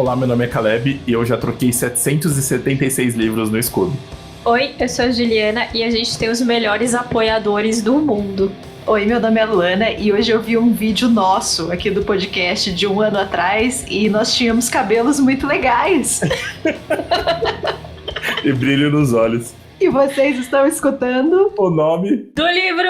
Olá, meu nome é Caleb e eu já troquei 776 livros no Scooby. Oi, eu sou a Juliana e a gente tem os melhores apoiadores do mundo. Oi, meu nome é Luana e hoje eu vi um vídeo nosso aqui do podcast de 1 ano atrás e nós tínhamos cabelos muito legais. E brilho nos olhos. E vocês estão escutando O nome do livro!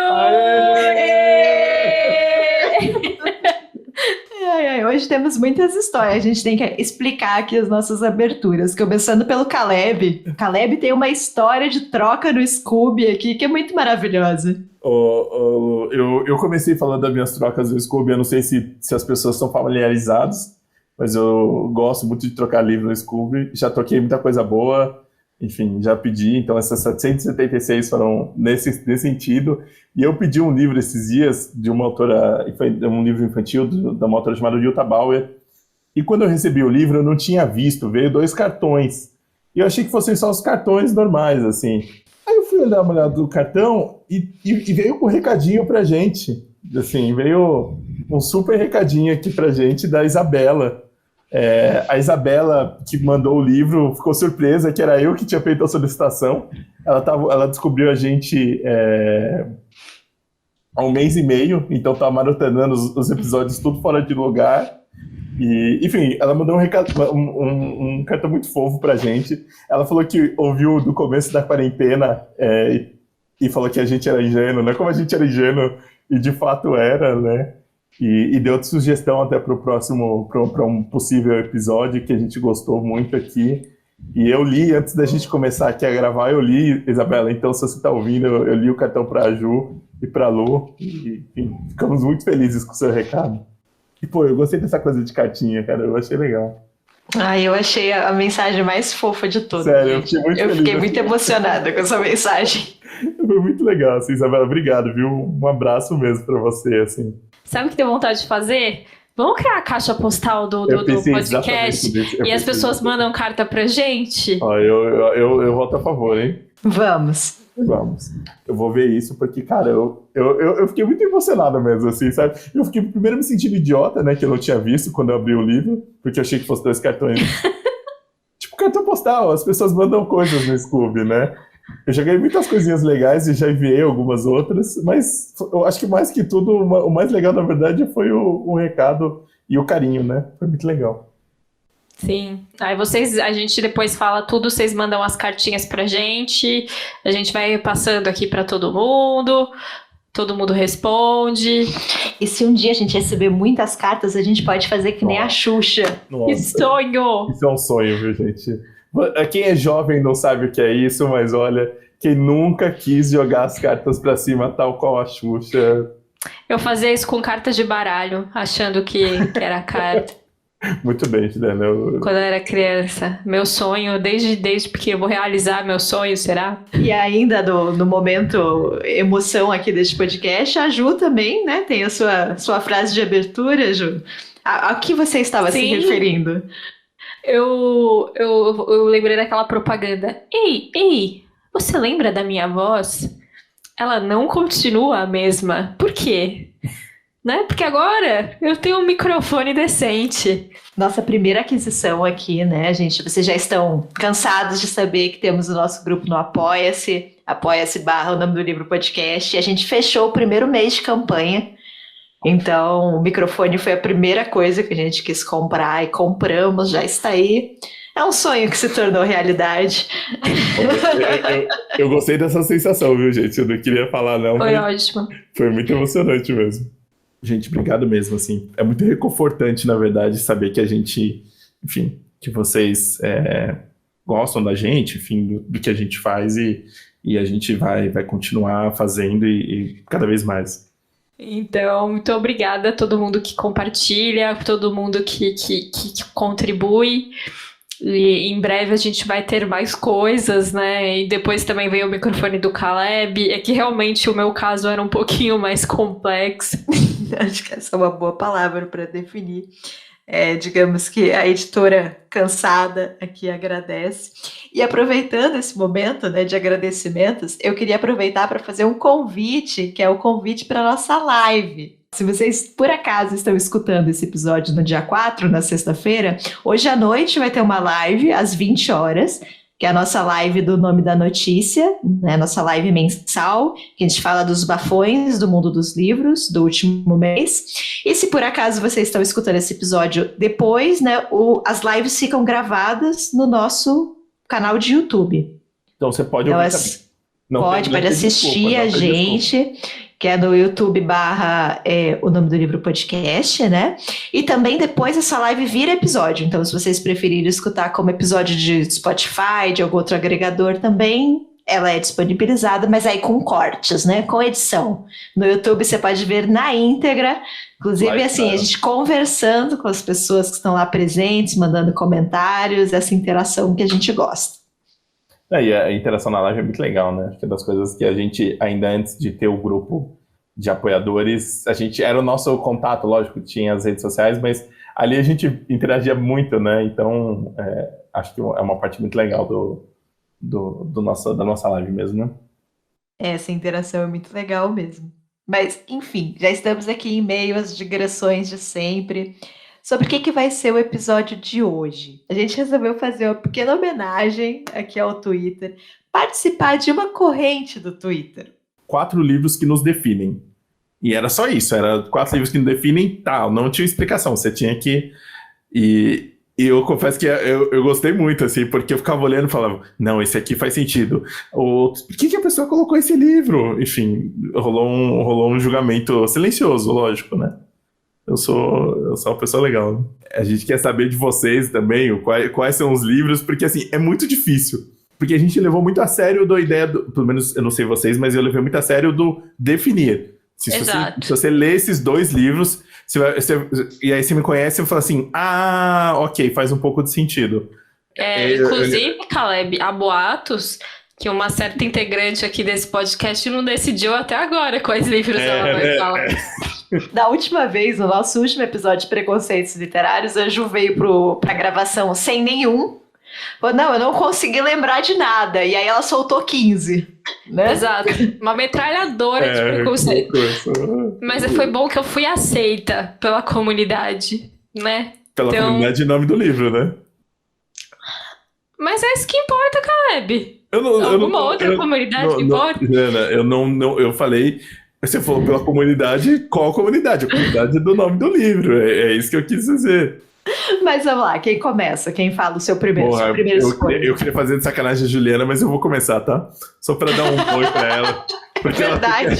Hoje temos muitas histórias, a gente tem que explicar aqui as nossas aberturas, começando pelo Caleb. O Caleb tem uma história de troca no Scooby aqui que é muito maravilhosa. Eu comecei falando das minhas trocas no Scooby, eu não sei se as pessoas estão familiarizadas, mas eu gosto muito de trocar livro no Scooby, já troquei muita coisa boa, enfim, já pedi, então essas 776 foram nesse sentido, e eu pedi um livro esses dias de uma autora, um livro infantil de uma autora chamada Jutta Bauer, e quando eu recebi o livro eu não tinha visto, veio 2 cartões, e eu achei que fossem só os cartões normais, assim. Aí eu fui dar uma olhada no cartão e veio um recadinho pra gente, assim, veio um super recadinho aqui pra gente da Isabela. A Isabela, que mandou o livro, ficou surpresa que era eu que tinha feito a solicitação. Ela descobriu a gente há 1 mês e meio, então tá maratonando os episódios tudo fora de lugar. E, enfim, ela mandou um cartão muito fofo pra gente. Ela falou que ouviu do começo da quarentena e falou que a gente era ingênuo, né? Como a gente era ingênuo, e de fato era, né? E deu outra sugestão até para um possível episódio que a gente gostou muito aqui. E eu li, antes da gente começar aqui a gravar, eu li, Isabela, então se você está ouvindo, eu li o cartão para a Ju e para a Lu, e enfim, ficamos muito felizes com o seu recado. E pô, eu gostei dessa coisa de cartinha, cara, eu achei legal. Eu achei a mensagem mais fofa de todas. Sério, eu fiquei muito feliz. Eu fiquei muito emocionada com essa mensagem. Foi muito legal, assim, Isabela, obrigado, viu? Um abraço mesmo para você, assim. Sabe o que deu vontade de fazer? Vamos criar a caixa postal do podcast e as pessoas mandam carta pra gente? Eu voto a favor, hein? Vamos. Eu vou ver isso porque, cara, eu fiquei muito emocionado mesmo, assim, sabe? Eu fiquei primeiro me sentindo idiota, né, que eu não tinha visto quando eu abri o livro, porque eu achei que fosse 2 cartões. Tipo cartão postal, as pessoas mandam coisas no Scooby, né? Eu já ganhei muitas coisinhas legais e já enviei algumas outras, mas eu acho que mais que tudo, o mais legal, na verdade, foi o recado e o carinho, né? Foi muito legal. Sim. Aí a gente depois fala tudo, vocês mandam as cartinhas pra gente, a gente vai passando aqui pra todo mundo responde. E se um dia a gente receber muitas cartas, a gente pode fazer que nem a Xuxa. Que sonho! Isso é um sonho, viu, gente? Quem é jovem não sabe o que é isso, mas olha, quem nunca quis jogar as cartas pra cima tal qual a Xuxa. Eu fazia isso com cartas de baralho, achando que era carta. Muito bem, Juliana. Quando eu era criança. Meu sonho, desde pequeno, eu vou realizar meu sonho, será? E ainda no momento emoção aqui deste podcast, a Ju também, né? Tem a sua frase de abertura, Ju. A que você estava se referindo? Eu lembrei daquela propaganda. Ei, você lembra da minha voz? Ela não continua a mesma. Por quê? Né? Porque agora eu tenho um microfone decente. Nossa primeira aquisição aqui, né, gente? Vocês já estão cansados de saber que temos o nosso grupo no Apoia-se, apoia-se/o nome do livro podcast, e a gente fechou o primeiro mês de campanha. Então, o microfone foi a primeira coisa que a gente quis comprar e compramos, já está aí. É um sonho que se tornou realidade. Eu gostei dessa sensação, viu, gente? Eu não queria falar, não. Foi ótimo. Foi muito emocionante mesmo. Gente, obrigado mesmo, assim. É muito reconfortante, na verdade, saber que a gente, enfim, que vocês gostam da gente, enfim, do que a gente faz e a gente vai continuar fazendo e cada vez mais. Então, muito obrigada a todo mundo que compartilha, todo mundo que contribui. E em breve a gente vai ter mais coisas, né? E depois também veio o microfone do Caleb. É que realmente o meu caso era um pouquinho mais complexo. Acho que essa é uma boa palavra para definir. Digamos que a editora cansada aqui agradece. E aproveitando esse momento, né, de agradecimentos, eu queria aproveitar para fazer um convite, que é o convite para a nossa live. Se vocês, por acaso, estão escutando esse episódio no dia 4, na sexta-feira, hoje à noite vai ter uma live às 20 horas, que é a nossa live do Nome da Notícia, né? Nossa live mensal, que a gente fala dos bafões do mundo dos livros do último mês. E se por acaso vocês estão escutando esse episódio depois, né, as lives ficam gravadas no nosso canal de YouTube. Então você pode ouvir também. Pode assistir a gente, que é no YouTube o Nome do Livro Podcast, né? E também depois essa live vira episódio. Então, se vocês preferirem escutar como episódio de Spotify, de algum outro agregador também, ela é disponibilizada, mas aí com cortes, né? Com edição. No YouTube você pode ver na íntegra. Inclusive, assim, a gente conversando com as pessoas que estão lá presentes, mandando comentários, essa interação que a gente gosta. E a interação na live é muito legal, né? Acho que é das coisas que a gente, ainda antes de ter o grupo de apoiadores, a gente era o nosso contato, lógico, tinha as redes sociais, mas ali a gente interagia muito, né? Então, acho que é uma parte muito legal da nossa live mesmo, né? Essa interação é muito legal mesmo. Mas, enfim, já estamos aqui em meio às digressões de sempre. Sobre o que vai ser o episódio de hoje. A gente resolveu fazer uma pequena homenagem aqui ao Twitter, participar de uma corrente do Twitter. 4 livros que nos definem. E era só isso, era 4 livros que nos definem, tal, não tinha explicação, você tinha que... E eu confesso que eu gostei muito, assim, porque eu ficava olhando e falava, não, esse aqui faz sentido. Por que a pessoa colocou esse livro? Enfim, rolou um julgamento silencioso, lógico, né? Eu sou uma pessoa legal, né? A gente quer saber de vocês também, quais são os livros, porque assim, é muito difícil. Porque a gente levou muito a sério da ideia, pelo menos eu não sei vocês, mas eu levei muito a sério do definir. Se você lê esses 2 livros, e aí você me conhece e fala assim, ok, faz um pouco de sentido. Inclusive, Caleb, há boatos que uma certa integrante aqui desse podcast não decidiu até agora quais livros ela vai falar. Da última vez, no nosso último episódio de Preconceitos Literários, a Ju veio pra gravação sem nenhum. Falou, não, eu não consegui lembrar de nada. E aí ela soltou 15. Né? Exato. Uma metralhadora de preconceito. Mas foi bom que eu fui aceita pela comunidade, né? Pela comunidade em nome do livro, né? Mas é isso que importa, Caleb. Alguma outra comunidade que importa? Eu falei... Você falou pela comunidade, qual comunidade? A comunidade do nome do livro, é isso que eu quis dizer. Mas vamos lá, quem começa? Quem fala o seu primeiro escolha? Eu queria fazer de sacanagem a Juliana, mas eu vou começar, tá? Só pra dar um oi pra ela. Porque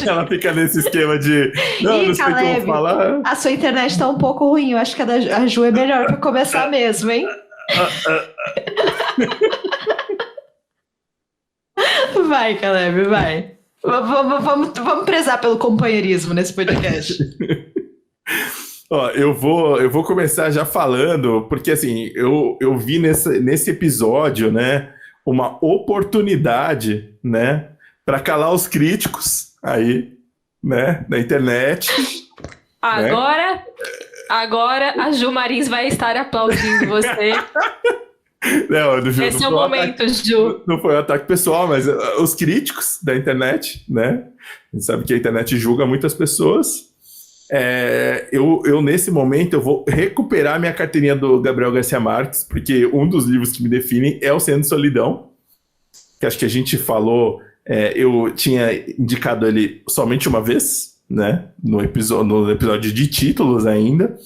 ela fica nesse esquema de... Não sei o que eu vou falar. A sua internet tá um pouco ruim, eu acho que a Ju é melhor pra começar mesmo, hein? Vai, Caleb, vai. Vamos prezar pelo companheirismo nesse podcast. Ó, eu vou começar já falando, porque assim, eu vi nesse episódio, né, uma oportunidade, né, para calar os críticos aí, né, na internet. Agora a Ju Marins vai estar aplaudindo você. Esse é o momento, Ju. Não foi um ataque pessoal, mas os críticos da internet, né? A gente sabe que a internet julga muitas pessoas. Eu nesse momento, eu vou recuperar minha carteirinha do Gabriel Garcia Marques, porque um dos livros que me definem é O Cem de Solidão, que acho que a gente falou, eu tinha indicado ele somente uma vez, né? No episódio de títulos ainda.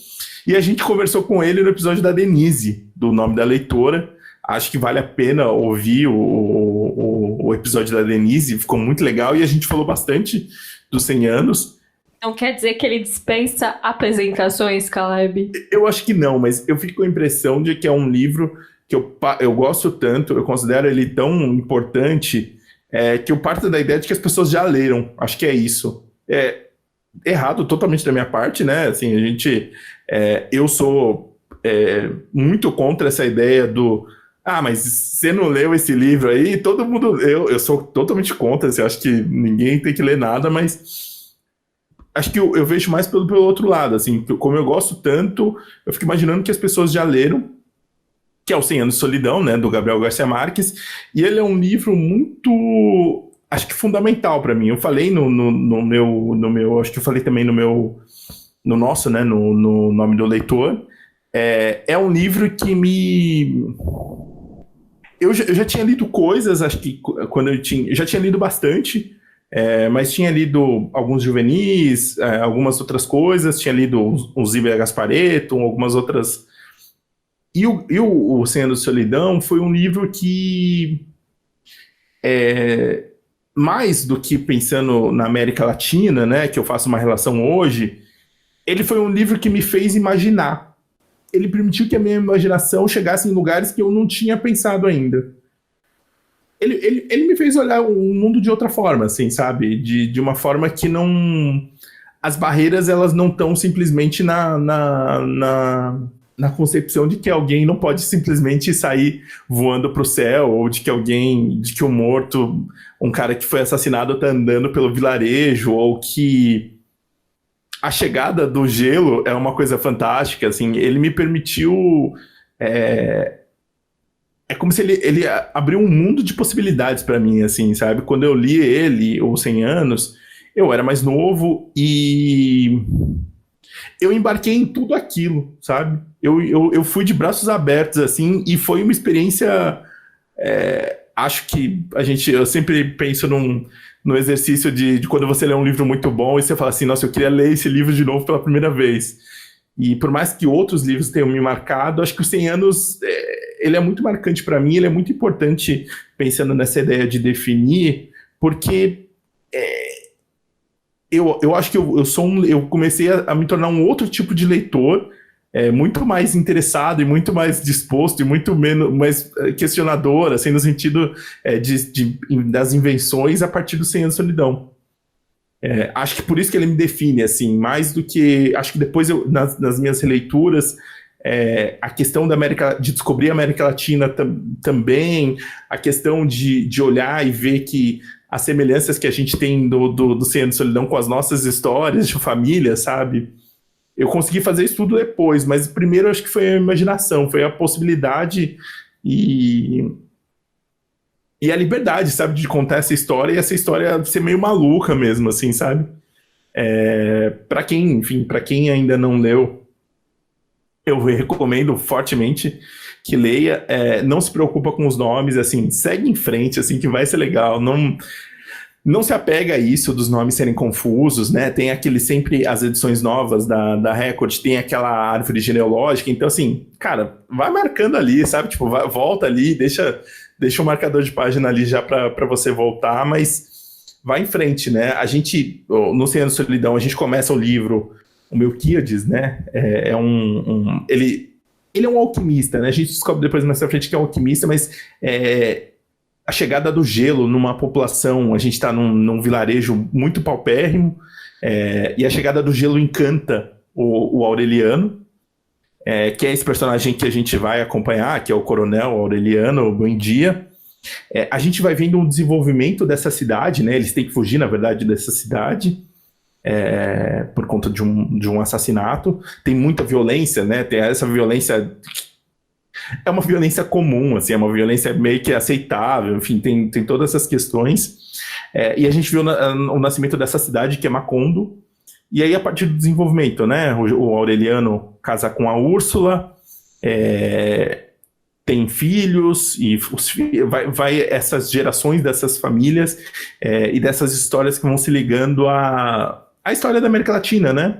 E a gente conversou com ele no episódio da Denise, do Nome da Leitora. Acho que vale a pena ouvir o episódio da Denise, ficou muito legal. E a gente falou bastante dos 100 anos. Não quer dizer que ele dispensa apresentações, Caleb? Eu acho que não, mas eu fico com a impressão de que é um livro que eu gosto tanto, eu considero ele tão importante, que eu parto da ideia de que as pessoas já leram. Acho que é isso. Errado totalmente da minha parte, né? Assim, eu sou muito contra essa ideia do mas você não leu esse livro aí, todo mundo... Eu sou totalmente contra, assim, acho que ninguém tem que ler nada, mas acho que eu vejo mais pelo outro lado, assim, como eu gosto tanto, eu fico imaginando que as pessoas já leram, que é o 100 Anos de Solidão, né, do Gabriel Garcia Marques, e ele é um livro muito... acho que fundamental para mim. Eu falei no meu, acho que eu falei também no meu no nosso, né, no Nome do Leitor, é um livro que me... Eu já tinha lido coisas, acho que quando eu já tinha lido bastante, mas tinha lido alguns juvenis, algumas outras coisas, tinha lido o Zíbia Gasparetto, algumas outras... E o Cem Anos de Solidão foi um livro que, mais do que pensando na América Latina, né, que eu faço uma relação hoje, ele foi um livro que me fez imaginar. Ele permitiu que a minha imaginação chegasse em lugares que eu não tinha pensado ainda. Ele me fez olhar o mundo de outra forma, assim, sabe? De uma forma que não... As barreiras, elas não estão simplesmente na concepção de que alguém não pode simplesmente sair voando para o céu, ou de que o morto, um cara que foi assassinado tá andando pelo vilarejo, ou que a chegada do gelo é uma coisa fantástica, assim, ele me permitiu... É como se ele abriu um mundo de possibilidades para mim, assim, sabe? Quando eu li ele, os 100 anos, eu era mais novo e eu embarquei em tudo aquilo, sabe? Eu fui de braços abertos, assim, e foi uma experiência... acho que eu sempre penso no exercício de quando você lê um livro muito bom e você fala assim, nossa, eu queria ler esse livro de novo pela primeira vez. E por mais que outros livros tenham me marcado, acho que os 100 anos, ele é muito marcante para mim, ele é muito importante pensando nessa ideia de definir, porque eu acho que eu comecei a me tornar um outro tipo de leitor, muito mais interessado e muito mais disposto e muito mais questionador, assim, no sentido das invenções a partir do 100 anos de solidão. Acho que por isso que ele me define, assim, mais do que... Acho que depois, nas minhas releituras, a questão de descobrir a América Latina também, a questão de olhar e ver que as semelhanças que a gente tem do 100 anos de solidão com as nossas histórias de família, sabe? Eu consegui fazer isso tudo depois, mas primeiro acho que foi a imaginação, foi a possibilidade e a liberdade, sabe, de contar essa história e essa história ser meio maluca mesmo, assim, sabe? Para quem ainda não leu, eu recomendo fortemente que leia. Não se preocupa com os nomes, assim, segue em frente, assim, que vai ser legal. Não se apega a isso dos nomes serem confusos, né? Tem sempre as edições novas da Record, tem aquela árvore genealógica, então assim, cara, vai marcando ali, sabe? Tipo, volta ali, deixa um marcador de página ali já para você voltar, mas vai em frente, né? A gente, no 100 anos de solidão, a gente começa o livro, o Melquíades, né? Ele é um alquimista, né? A gente descobre depois mais pra frente que é um alquimista, mas a chegada do gelo numa população, a gente está num vilarejo muito paupérrimo, e a chegada do gelo encanta o Aureliano, que é esse personagem que a gente vai acompanhar, que é o Coronel Aureliano Buendia. A gente vai vendo um desenvolvimento dessa cidade, né? Eles têm que fugir, na verdade, dessa cidade, por conta de um assassinato. Tem muita violência, né? Tem essa violência... É uma violência comum, assim, é uma violência meio que aceitável, enfim, tem todas essas questões. E a gente viu o nascimento dessa cidade, que é Macondo, e aí a partir do desenvolvimento, né, o Aureliano casa com a Úrsula, tem filhos, e vai essas gerações dessas famílias e dessas histórias que vão se ligando à história da América Latina, né?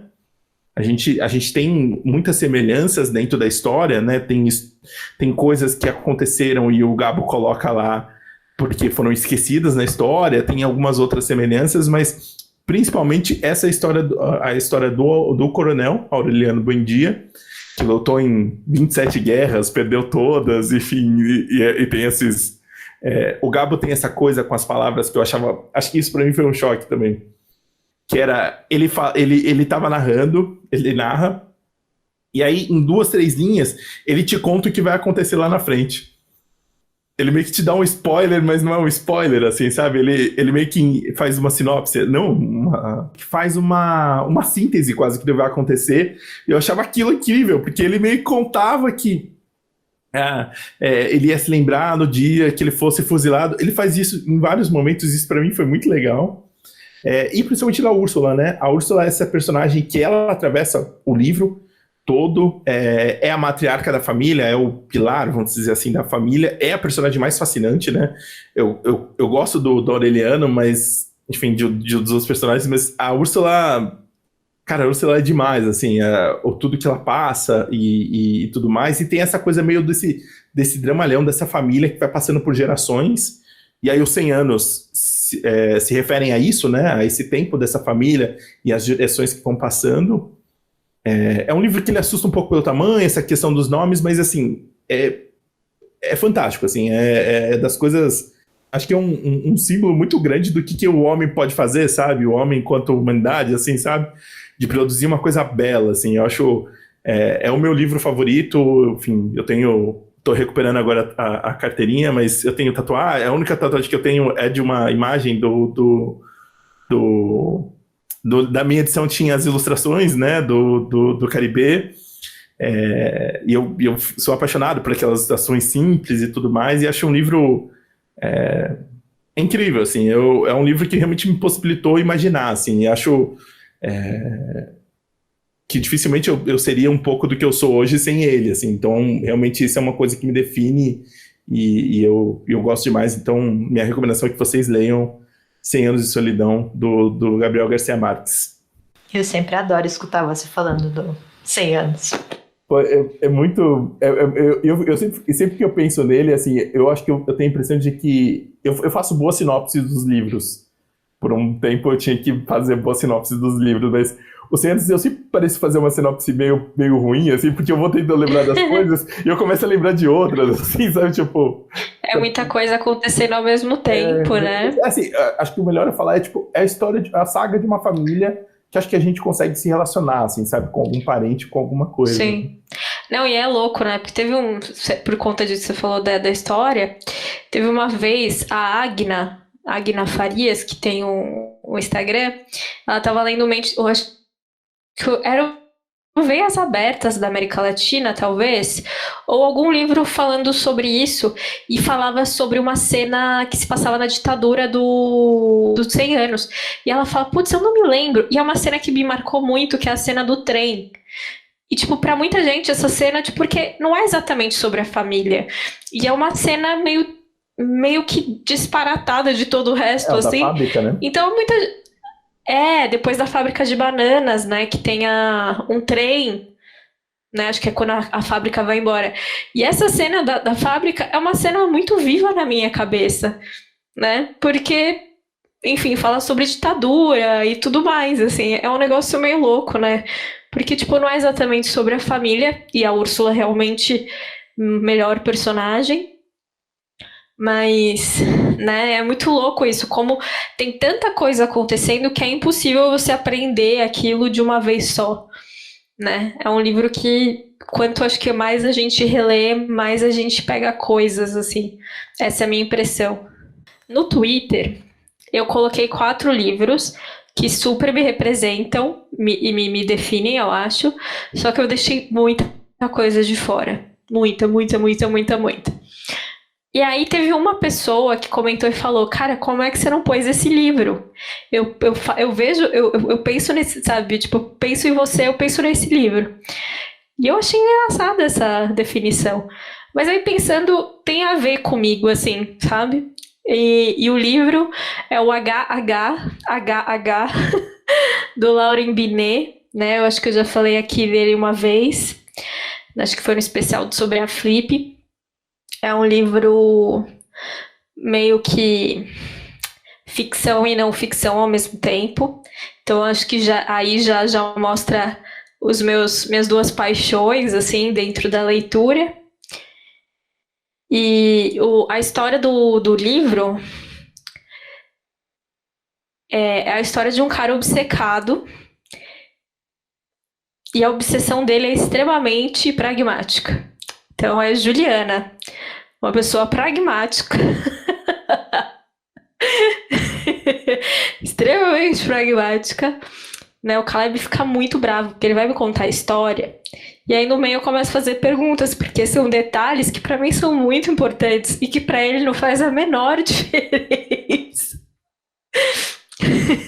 A gente tem muitas semelhanças dentro da história, né? Tem coisas que aconteceram e o Gabo coloca lá porque foram esquecidas na história, tem algumas outras semelhanças, mas principalmente essa história, a história do Coronel Aureliano Buendia, que lutou em 27 guerras, perdeu todas, enfim, e tem esses... o Gabo tem essa coisa com as palavras que eu achava... Acho que isso pra mim foi um choque também. Que era, ele tava narrando, ele narra, e aí em 2, 3 linhas, ele te conta o que vai acontecer lá na frente. Ele meio que te dá um spoiler, mas não é um spoiler, assim, sabe? Ele meio que faz uma sinopse, faz uma síntese quase do que vai acontecer, e eu achava aquilo incrível, porque ele meio que contava que ele ia se lembrar no dia que ele fosse fuzilado. Ele faz isso em vários momentos, isso pra mim foi muito legal. E principalmente da Úrsula, né? A Úrsula é essa personagem que ela atravessa o livro todo, é a matriarca da família, é o pilar, vamos dizer assim, da família, é a personagem mais fascinante, né? Eu gosto do Aureliano, mas, enfim, dos outros personagens, mas a Úrsula, cara, a Úrsula é demais, assim, tudo que ela passa e tudo mais, e tem essa coisa meio desse dramalhão, dessa família que vai passando por gerações, e aí os 100 anos se referem a isso, né? A esse tempo dessa família e as gerações que vão passando. É um livro que ele assusta um pouco pelo tamanho, essa questão dos nomes, mas, assim, é fantástico, assim, é das coisas... Acho que é um símbolo muito grande do que o homem pode fazer, sabe? O homem enquanto humanidade, assim, sabe? De produzir uma coisa bela, assim. Eu acho... É o meu livro favorito, enfim, tô recuperando agora a carteirinha, mas eu tenho tatuagem. A única tatuagem que eu tenho é de uma imagem da minha edição, tinha as ilustrações, né, do Caribe, e eu sou apaixonado por aquelas ilustrações simples e tudo mais, e acho um livro incrível, assim, é um livro que realmente me possibilitou imaginar, assim, e acho que dificilmente eu seria um pouco do que eu sou hoje sem ele, assim, então realmente isso é uma coisa que me define, e eu gosto demais, então minha recomendação é que vocês leiam 100 Anos de Solidão, do Gabriel Garcia Marques. Eu sempre adoro escutar você falando do 100 anos. É muito... sempre que eu penso nele, assim, eu acho que eu tenho a impressão de que eu faço boas sinopses dos livros. Por um tempo eu tinha que fazer boas sinopses dos livros, mas o 100 Anos eu sempre pareço fazer uma sinopse meio ruim, assim, porque eu vou tentando lembrar das coisas e eu começo a lembrar de outras, assim, sabe, tipo... É muita coisa acontecendo ao mesmo tempo, né? Assim, acho que o melhor a falar é a história, a saga de uma família que acho que a gente consegue se relacionar, assim, sabe? Com algum parente, com alguma coisa. Sim. Não, e é louco, né? Porque teve por conta disso que você falou da história, teve uma vez a Agna Farias, que tem um Instagram, ela tava lendo eu acho que era Veias Abertas da América Latina, talvez, ou algum livro falando sobre isso, e falava sobre uma cena que se passava na ditadura dos 100 anos. E ela fala, putz, eu não me lembro. E é uma cena que me marcou muito, que é a cena do trem. E, tipo, pra muita gente, essa cena, tipo, porque não é exatamente sobre a família. E é uma cena meio que disparatada de todo o resto, assim. Da fábrica, né? Então, depois da fábrica de bananas, né, que tem um trem, né, acho que é quando a fábrica vai embora. E essa cena da fábrica é uma cena muito viva na minha cabeça, né, porque, enfim, fala sobre ditadura e tudo mais, assim, é um negócio meio louco, né, porque, tipo, não é exatamente sobre a família, e a Úrsula realmente melhor personagem, mas, né, é muito louco isso, como tem tanta coisa acontecendo que é impossível você aprender aquilo de uma vez só, né? É um livro que, quanto acho que mais a gente relê, mais a gente pega coisas, assim. Essa é a minha impressão. No Twitter, eu coloquei 4 livros que super me representam e me definem, eu acho, só que eu deixei muita coisa de fora. Muita. E aí teve uma pessoa que comentou e falou, cara, como é que você não pôs esse livro? Eu vejo, eu penso nesse, sabe, tipo, eu penso em você, eu penso nesse livro. E eu achei engraçada essa definição. Mas aí pensando, tem a ver comigo, assim, sabe? E o livro é o HHHH do Lauren Binet, né? Eu acho que eu já falei aqui dele uma vez. Acho que foi no especial sobre a Flip. É um livro meio que ficção e não ficção ao mesmo tempo. Então, acho que já mostra minhas 2 paixões, assim, dentro da leitura. E a história do livro é a história de um cara obcecado. E a obsessão dele é extremamente pragmática. Então, é Juliana, uma pessoa pragmática, extremamente pragmática, né? O Caleb fica muito bravo, porque ele vai me contar a história, e aí no meio eu começo a fazer perguntas, porque são detalhes que pra mim são muito importantes, e que pra ele não faz a menor diferença.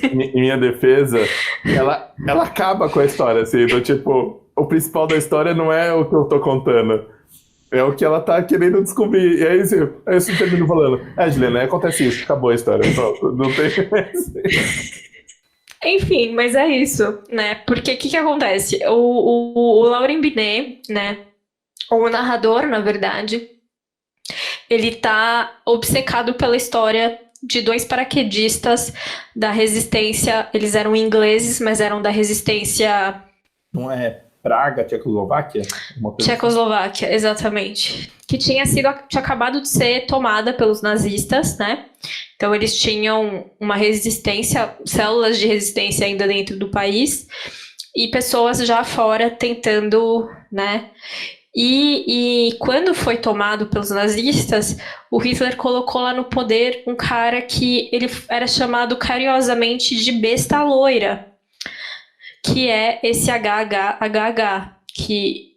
em minha defesa, ela acaba com a história, assim, do tipo, o principal da história não é o que eu tô contando, é o que ela tá querendo descobrir. E aí você termina falando, Juliana, aí acontece isso, acabou a história, pronto, não tem mais. Enfim, mas é isso, né? Porque o que acontece? O Lauren Binet, né? O narrador, na verdade, ele tá obcecado pela história de dois paraquedistas da resistência. Eles eram ingleses, mas eram da resistência... Não é Praga, Tchecoslováquia? Tchecoslováquia, exatamente. Que tinha acabado de ser tomada pelos nazistas, né? Então eles tinham uma resistência, células de resistência ainda dentro do país, e pessoas já fora tentando, né? E quando foi tomado pelos nazistas, o Hitler colocou lá no poder um cara que ele era chamado carinhosamente de besta loira, que é esse HHHH, que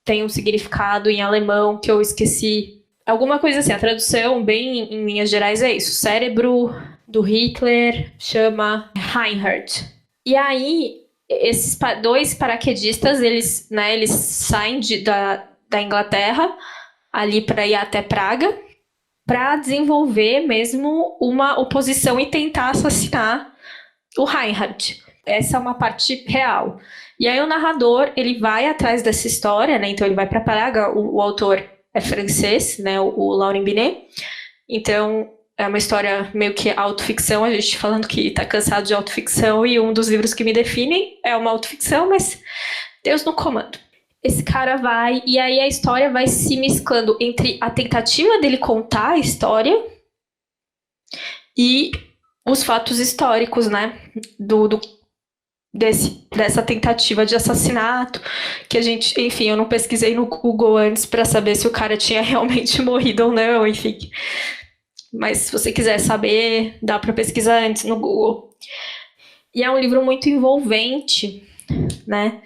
tem um significado em alemão que eu esqueci. Alguma coisa assim, a tradução, bem em linhas gerais, é isso. O cérebro do Hitler chama Reinhardt. E aí, esses dois paraquedistas, eles saem da Inglaterra, ali para ir até Praga, para desenvolver mesmo uma oposição e tentar assassinar o Reinhardt. Essa é uma parte real. E aí o narrador, ele vai atrás dessa história, né? Então ele vai para Praga, o autor é francês, né? O Lauren Binet. Então é uma história meio que autoficção, a gente falando que tá cansado de autoficção, e um dos livros que me definem é uma autoficção, mas Deus no comando. Esse cara vai, e aí a história vai se mesclando entre a tentativa dele contar a história e os fatos históricos, né? Dessa tentativa de assassinato, que a gente, enfim, eu não pesquisei no Google antes para saber se o cara tinha realmente morrido ou não, enfim. Mas se você quiser saber, dá para pesquisar antes no Google. E é um livro muito envolvente, né?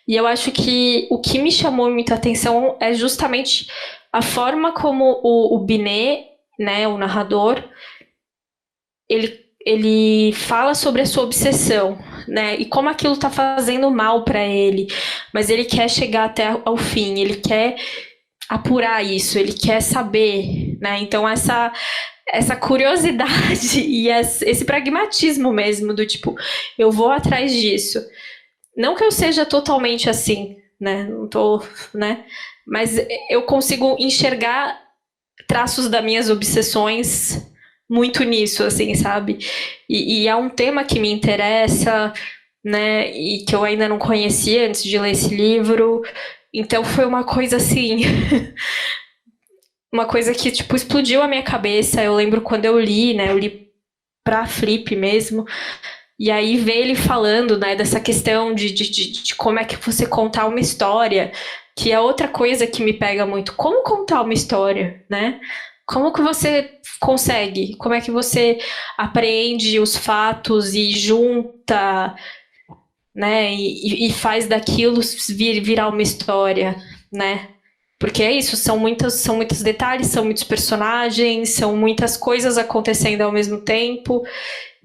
E eu acho que o que me chamou muita atenção é justamente a forma como o Binet, né, o narrador, ele fala sobre a sua obsessão, né? E como aquilo tá fazendo mal para ele, mas ele quer chegar até ao fim, ele quer apurar isso, ele quer saber, né? Então essa curiosidade e esse pragmatismo mesmo do tipo, eu vou atrás disso. Não que eu seja totalmente assim, né? Não tô, né? Mas eu consigo enxergar traços das minhas obsessões muito nisso, assim, sabe? E é um tema que me interessa, né? E que eu ainda não conhecia antes de ler esse livro. Então foi uma coisa assim... uma coisa que, tipo, explodiu a minha cabeça. Eu lembro quando eu li, né? Eu li pra Flip mesmo. E aí ver ele falando, né? Dessa questão de como é que você contar uma história. Que é outra coisa que me pega muito. Como contar uma história, né? Como que você consegue? Como é que você apreende os fatos e junta, né? E faz daquilo virar uma história, né? Porque é isso, são muitos detalhes, são muitos personagens, são muitas coisas acontecendo ao mesmo tempo.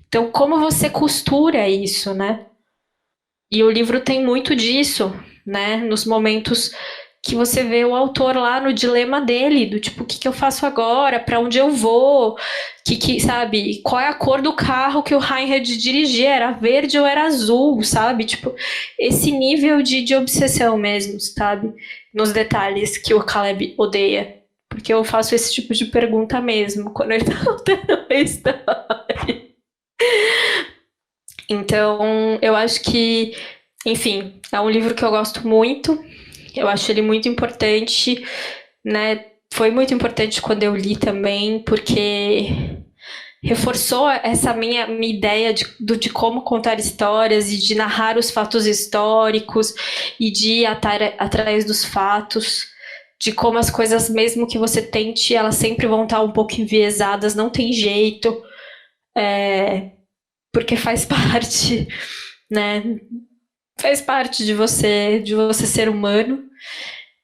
Então, como você costura isso, né? E o livro tem muito disso, né? Nos momentos que você vê o autor lá no dilema dele, do tipo, o que eu faço agora? Para onde eu vou? Sabe? Qual é a cor do carro que o Reinhardt dirigia? Era verde ou era azul, sabe? Tipo, esse nível de obsessão mesmo, sabe? Nos detalhes que o Caleb odeia. Porque eu faço esse tipo de pergunta mesmo, quando ele tá contando a história. Então, eu acho que, enfim, é um livro que eu gosto muito. Eu acho ele muito importante, né? Foi muito importante quando eu li também, porque reforçou essa minha ideia de como contar histórias e de narrar os fatos históricos e de ir atrás dos fatos, de como as coisas, mesmo que você tente, elas sempre vão estar um pouco enviesadas, não tem jeito, porque faz parte, né? Faz parte de você ser humano.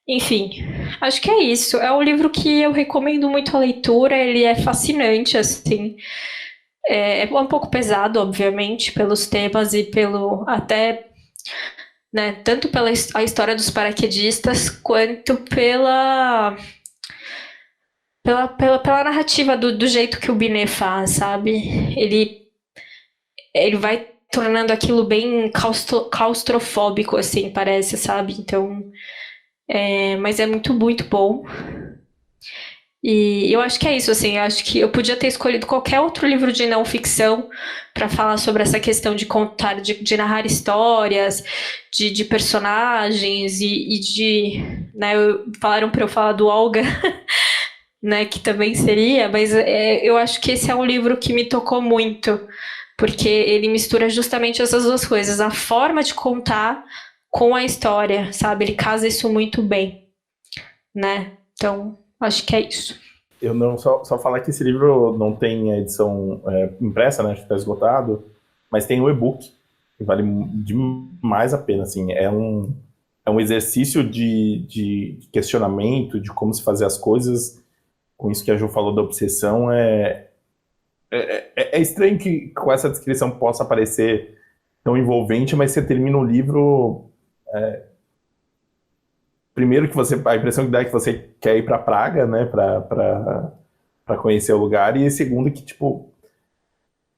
Enfim, acho que é isso. É um livro que eu recomendo muito a leitura, ele é fascinante, assim. É um pouco pesado, obviamente, pelos temas e pelo até, né, tanto pela a história dos paraquedistas quanto pela narrativa do jeito que o Binet faz, sabe? Ele vai tornando aquilo bem claustrofóbico, assim, parece, sabe? Então, mas é muito, muito bom. E eu acho que é isso, assim, eu acho que eu podia ter escolhido qualquer outro livro de não ficção para falar sobre essa questão de contar, de narrar histórias, de personagens né, falaram para eu falar do Olga, né, que também seria, mas eu acho que esse é um livro que me tocou muito, porque ele mistura justamente essas duas coisas, a forma de contar com a história, sabe? Ele casa isso muito bem, né? Então, acho que é isso. Eu não só falar que esse livro não tem a edição impressa, né? Acho que está esgotado, mas tem o e-book, que vale demais a pena, assim. É um exercício de questionamento, de como se fazer as coisas. Com isso que a Ju falou da obsessão, é estranho que com essa descrição possa parecer tão envolvente, mas você termina o livro... primeiro que a impressão que dá é que você quer ir para Praga, né, para conhecer o lugar, e segundo que, tipo,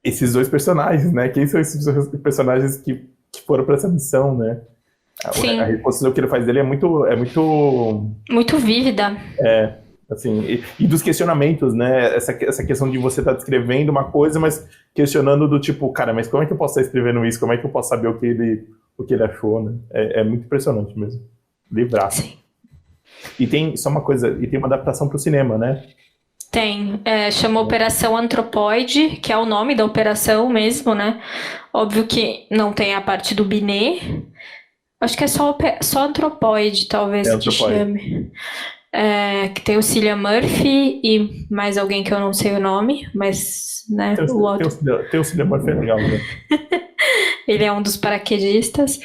esses dois personagens, né, quem são esses personagens que foram para essa missão, né? Sim. A reconstrução que ele faz dele é muito muito vívida. Assim, e dos questionamentos, né, essa questão de você estar descrevendo uma coisa, mas questionando do tipo, cara, mas como é que eu posso estar escrevendo isso? Como é que eu posso saber o que ele achou, né? É muito impressionante mesmo. Livraço. Sim. E tem só uma coisa, e tem uma adaptação para o cinema, né? Tem, chama Operação Antropoide, que é o nome da operação mesmo, né? Óbvio que não tem a parte do Binet. Acho que é só Antropoide, talvez, que chame. Que tem o Cillian Murphy e mais alguém que eu não sei o nome, mas, né, tem o Cillian Murphy, é legal, né? Ele é um dos paraquedistas.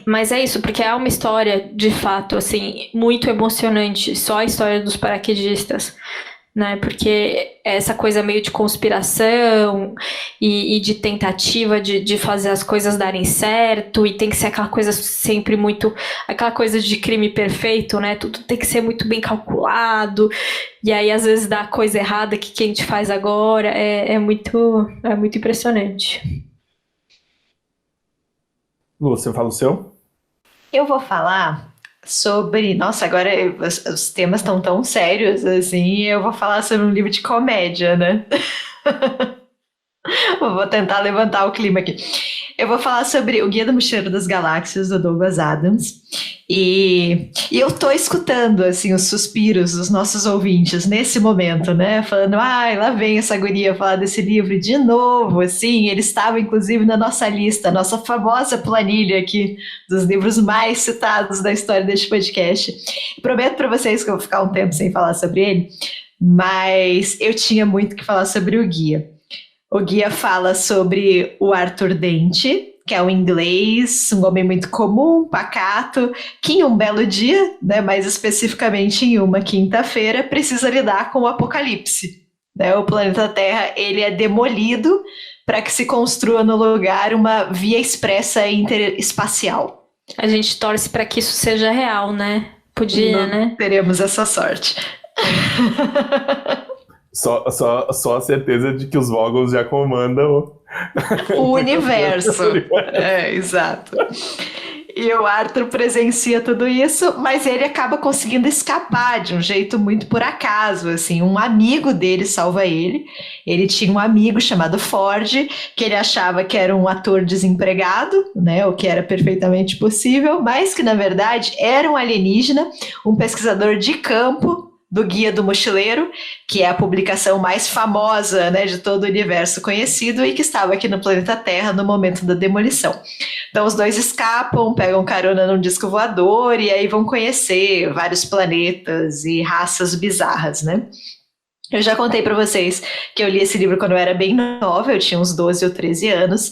Mas é isso, porque é uma história, de fato, assim, muito emocionante, só a história dos paraquedistas, né? Porque é essa coisa meio de conspiração e de tentativa de fazer as coisas darem certo, e tem que ser aquela coisa sempre muito... aquela coisa de crime perfeito, né? Tudo tem que ser muito bem calculado, e aí às vezes dá coisa errada que a gente faz agora, é muito impressionante. Você fala o seu? Eu vou falar sobre... Nossa, agora os temas estão tão sérios, assim, eu vou falar sobre um livro de comédia, né? Vou tentar levantar o clima aqui. Eu vou falar sobre O Guia do Mochileiro das Galáxias, do Douglas Adams. E eu tô escutando, assim, os suspiros dos nossos ouvintes nesse momento, né? Falando, lá vem essa guria falar desse livro de novo, assim. Ele estava, inclusive, na nossa lista, nossa famosa planilha aqui dos livros mais citados da história deste podcast. Prometo para vocês que eu vou ficar um tempo sem falar sobre ele, mas eu tinha muito que falar sobre o guia. O guia fala sobre o Arthur Dent, que é um inglês, um homem muito comum, pacato, que em um belo dia, né, mais especificamente em uma quinta-feira, precisa lidar com o apocalipse. Né? O planeta Terra ele é demolido para que se construa no lugar uma via expressa interespacial. A gente torce para que isso seja real, né? Podia, né? Teremos essa sorte. Só a certeza de que os Voggles já comandam o universo. Exato. E o Arthur presencia tudo isso, mas ele acaba conseguindo escapar de um jeito muito por acaso, assim. Um amigo dele salva ele. Ele tinha um amigo chamado Ford, que ele achava que era um ator desempregado, né, o que era perfeitamente possível, mas que, na verdade, era um alienígena, um pesquisador de campo do Guia do Mochileiro, que é a publicação mais famosa, né, de todo o universo conhecido e que estava aqui no planeta Terra no momento da demolição. Então os dois escapam, pegam carona num disco voador e aí vão conhecer vários planetas e raças bizarras, né? Eu já contei para vocês que eu li esse livro quando eu era bem nova, eu tinha uns 12 ou 13 anos,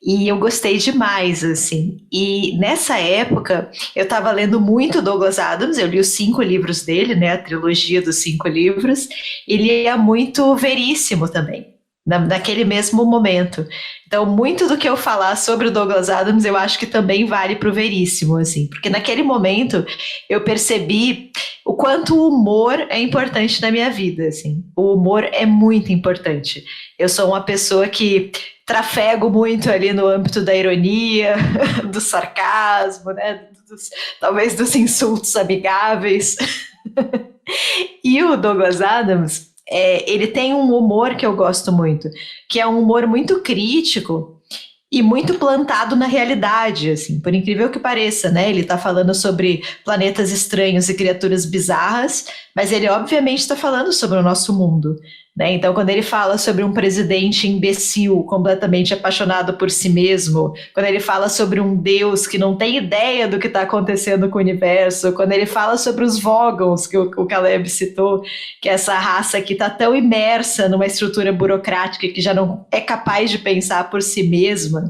E eu gostei demais, assim. E nessa época, eu estava lendo muito Douglas Adams, eu li os 5 livros dele, né, a trilogia dos 5 livros, e lia muito Veríssimo também, naquele mesmo momento. Então, muito do que eu falar sobre o Douglas Adams, eu acho que também vale para o Veríssimo, assim, porque naquele momento eu percebi o quanto o humor é importante na minha vida, assim. O humor é muito importante. Eu sou uma pessoa que trafego muito ali no âmbito da ironia, do sarcasmo, né? Talvez dos insultos amigáveis. E o Douglas Adams, ele tem um humor que eu gosto muito, que é um humor muito crítico e muito plantado na realidade, assim, por incrível que pareça, né? Ele está falando sobre planetas estranhos e criaturas bizarras, mas ele obviamente está falando sobre o nosso mundo, né? Então, quando ele fala sobre um presidente imbecil, completamente apaixonado por si mesmo, quando ele fala sobre um Deus que não tem ideia do que está acontecendo com o universo, quando ele fala sobre os Vogons, que o Caleb citou, que é essa raça que está tão imersa numa estrutura burocrática que já não é capaz de pensar por si mesma,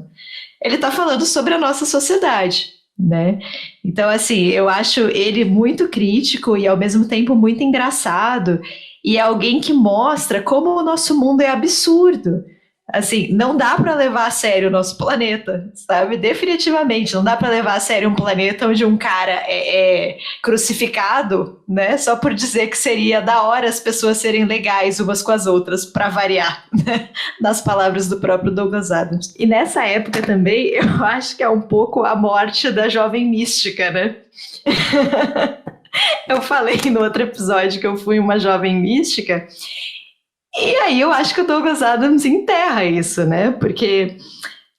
ele está falando sobre a nossa sociedade, né? Então, assim, eu acho ele muito crítico e, ao mesmo tempo, muito engraçado, e é alguém que mostra como o nosso mundo é absurdo. Assim, não dá para levar a sério o nosso planeta, sabe? Definitivamente, não dá para levar a sério um planeta onde um cara é crucificado, né? Só por dizer que seria da hora as pessoas serem legais umas com as outras, para variar, né? Nas palavras do próprio Douglas Adams. E nessa época também, eu acho que é um pouco a morte da jovem mística, né? Eu falei no outro episódio que eu fui uma jovem mística, e aí eu acho que o Douglas Adams enterra isso, né? Porque,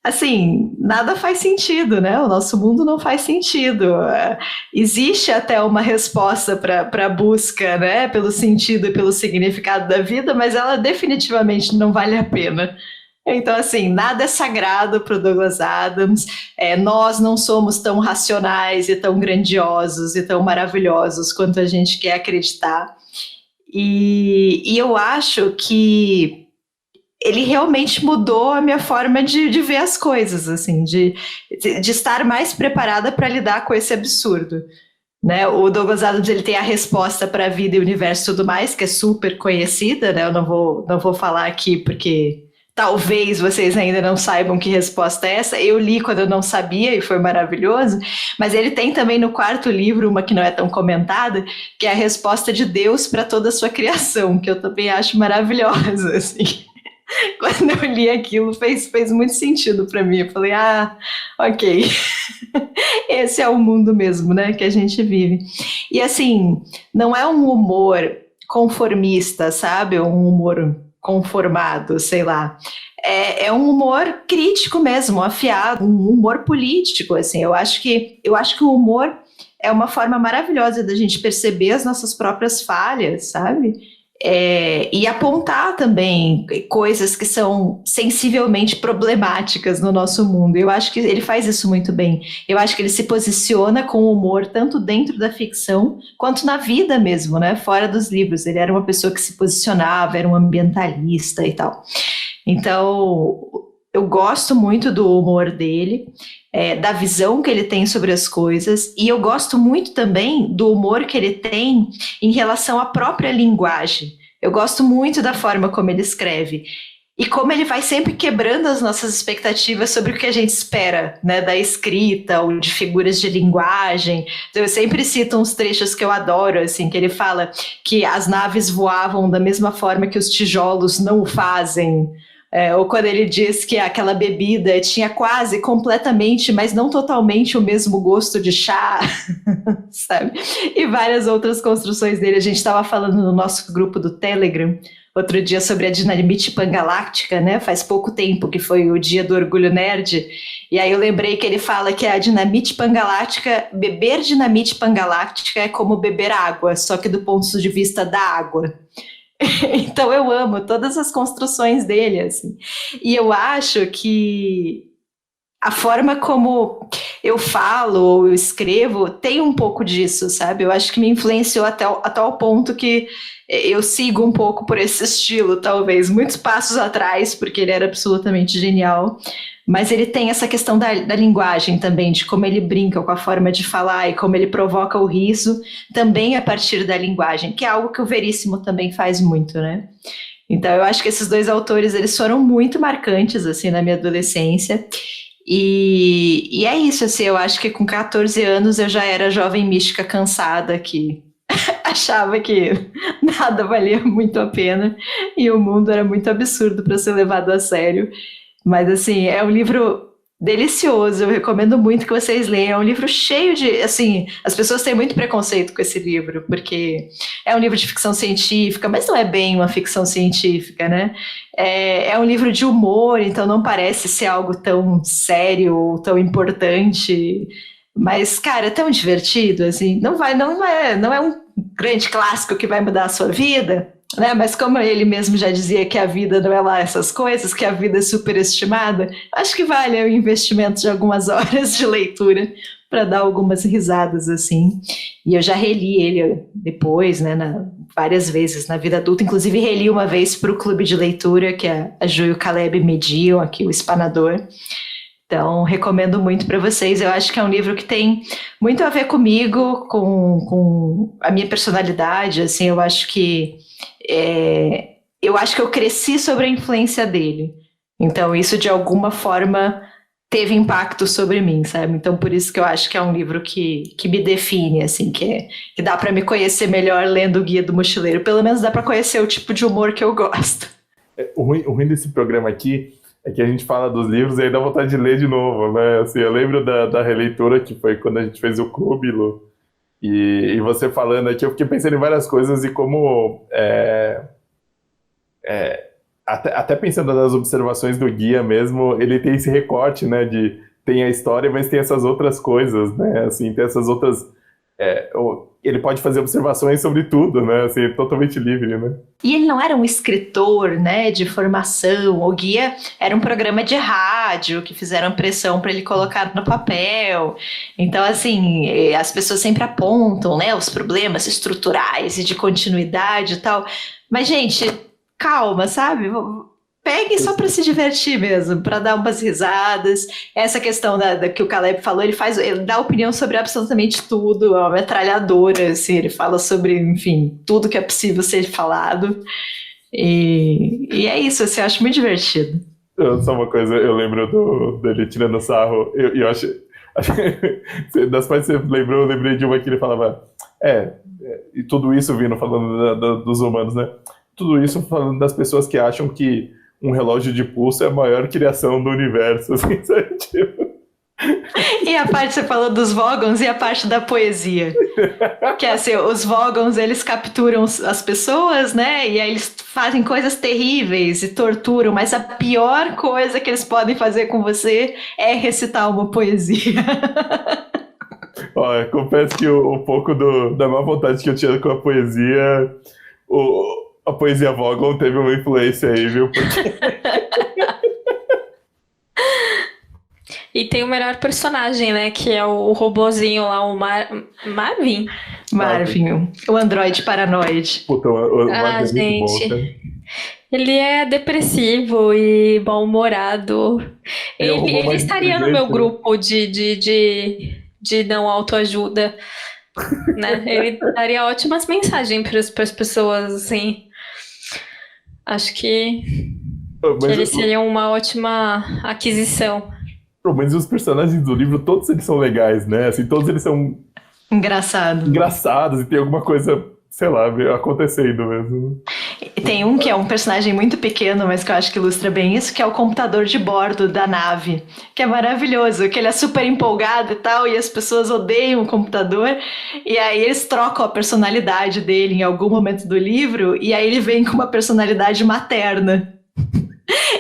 assim, nada faz sentido, né? O nosso mundo não faz sentido. Existe até uma resposta para a busca, né? Pelo sentido e pelo significado da vida, mas ela definitivamente não vale a pena. Então, assim, nada é sagrado para o Douglas Adams, nós não somos tão racionais e tão grandiosos e tão maravilhosos quanto a gente quer acreditar. E eu acho que ele realmente mudou a minha forma de ver as coisas, assim, de estar mais preparada para lidar com esse absurdo. Né? O Douglas Adams, ele tem a resposta para a vida e o universo e tudo mais, que é super conhecida, né? Eu não vou falar aqui porque talvez vocês ainda não saibam que resposta é essa. Eu li quando eu não sabia e foi maravilhoso, mas ele tem também no 4º livro uma que não é tão comentada, que é a resposta de Deus para toda a sua criação, que eu também acho maravilhosa, assim. Quando eu li aquilo, fez muito sentido para mim. Eu falei, ok, esse é o mundo mesmo, né, que a gente vive. E assim, não é um humor conformista, sabe? Um humor conformado, sei lá. É um humor crítico mesmo, afiado, um humor político, assim. Eu acho que o humor é uma forma maravilhosa da gente perceber as nossas próprias falhas, sabe? E apontar também coisas que são sensivelmente problemáticas no nosso mundo. Eu acho que ele faz isso muito bem. Eu acho que ele se posiciona com humor tanto dentro da ficção quanto na vida mesmo, né? Fora dos livros. Ele era uma pessoa que se posicionava, era um ambientalista e tal. Então, eu gosto muito do humor dele, da visão que ele tem sobre as coisas, e eu gosto muito também do humor que ele tem em relação à própria linguagem. Eu gosto muito da forma como ele escreve e como ele vai sempre quebrando as nossas expectativas sobre o que a gente espera, né, da escrita ou de figuras de linguagem. Então, eu sempre cito uns trechos que eu adoro, assim, que ele fala que as naves voavam da mesma forma que os tijolos não o fazem. Ou quando ele diz que aquela bebida tinha quase, completamente, mas não totalmente o mesmo gosto de chá, sabe? E várias outras construções dele. A gente estava falando no nosso grupo do Telegram outro dia sobre a dinamite pangaláctica, né? Faz pouco tempo que foi o dia do Orgulho Nerd. E aí eu lembrei que ele fala que a dinamite pangaláctica, beber dinamite pangaláctica é como beber água, só que do ponto de vista da água. Então eu amo todas as construções dele, assim. E eu acho que a forma como eu falo ou eu escrevo tem um pouco disso, sabe? Eu acho que me influenciou até o ponto que eu sigo um pouco por esse estilo, talvez. Muitos passos atrás, porque ele era absolutamente genial. Mas ele tem essa questão da linguagem também, de como ele brinca com a forma de falar e como ele provoca o riso, também a partir da linguagem, que é algo que o Veríssimo também faz muito, né? Então eu acho que esses dois autores, eles foram muito marcantes, assim, na minha adolescência. E é isso, assim, eu acho que com 14 anos eu já era jovem mística cansada, que achava que nada valia muito a pena e o mundo era muito absurdo para ser levado a sério. Mas, assim, é um livro delicioso, eu recomendo muito que vocês leiam. É um livro cheio de, assim, as pessoas têm muito preconceito com esse livro, porque é um livro de ficção científica, mas não é bem uma ficção científica, né? É um livro de humor, então não parece ser algo tão sério ou tão importante. Mas, cara, é tão divertido, assim, não é um grande clássico que vai mudar a sua vida, né? Mas como ele mesmo já dizia que a vida não é lá essas coisas, que a vida é superestimada, acho que vale o investimento de algumas horas de leitura para dar algumas risadas, assim. E eu já reli ele depois, né, várias vezes na vida adulta, inclusive reli uma vez para o clube de leitura que a Ju e o Caleb mediam, aqui o Espanador. Então, recomendo muito para vocês. Eu acho que é um livro que tem muito a ver comigo, com a minha personalidade. Assim, eu acho que eu cresci sobre a influência dele. Então, isso de alguma forma teve impacto sobre mim, sabe? Então, por isso que eu acho que é um livro que me define, assim, que dá para me conhecer melhor lendo o Guia do Mochileiro. Pelo menos dá para conhecer o tipo de humor que eu gosto. O ruim desse programa aqui é que a gente fala dos livros e aí dá vontade de ler de novo, né? Assim, eu lembro da releitura que foi quando a gente fez o Clube, Lu, e você falando aqui, eu fiquei pensando em várias coisas e como... até pensando nas observações do guia mesmo, ele tem esse recorte, né? Tem a história, mas tem essas outras coisas, né? Assim, tem essas outras... ele pode fazer observações sobre tudo, né? Assim, totalmente livre, né? E ele não era um escritor, né, de formação. O Guia era um programa de rádio que fizeram pressão para ele colocar no papel. Então, assim, as pessoas sempre apontam, né, os problemas estruturais e de continuidade e tal. Mas, gente, calma, sabe? Peguem só para se divertir mesmo, para dar umas risadas. Essa questão da que o Caleb falou, ele dá opinião sobre absolutamente tudo, é uma metralhadora, assim, ele fala sobre, enfim, tudo que é possível ser falado. E é isso, assim, eu acho muito divertido. Só uma coisa, eu lembro dele tirando sarro, eu acho das partes que você lembrou, eu lembrei de uma que ele falava, e tudo isso vindo falando dos humanos, né? Tudo isso falando das pessoas que acham que um relógio de pulso é a maior criação do universo, assim, sabe? E a parte que você falou dos Vogons e a parte da poesia. Que é assim, os Vogons, eles capturam as pessoas, né? E aí eles fazem coisas terríveis e torturam, mas a pior coisa que eles podem fazer com você é recitar uma poesia. Olha, confesso que um pouco da má vontade que eu tinha com a poesia... A poesia Vogon teve uma influência aí, viu? Porque... E tem o melhor personagem, né? Que é o robozinho lá, o Marvin. Marvin, o androide paranoide. Puta, o Marvin é muito bom, cara. Ele é depressivo e mal-humorado. Ele estaria no meu grupo de não autoajuda. Né? Ele daria ótimas mensagens para as pessoas, assim. Acho que ele seria uma ótima aquisição. Mas os personagens do livro, todos eles são legais, né? Assim, todos eles são engraçados e tem alguma coisa, sei lá, acontecendo mesmo. Tem um que é um personagem muito pequeno, mas que eu acho que ilustra bem isso, que é o computador de bordo da nave, que é maravilhoso, que ele é super empolgado e tal, e as pessoas odeiam o computador, e aí eles trocam a personalidade dele em algum momento do livro, e aí ele vem com uma personalidade materna.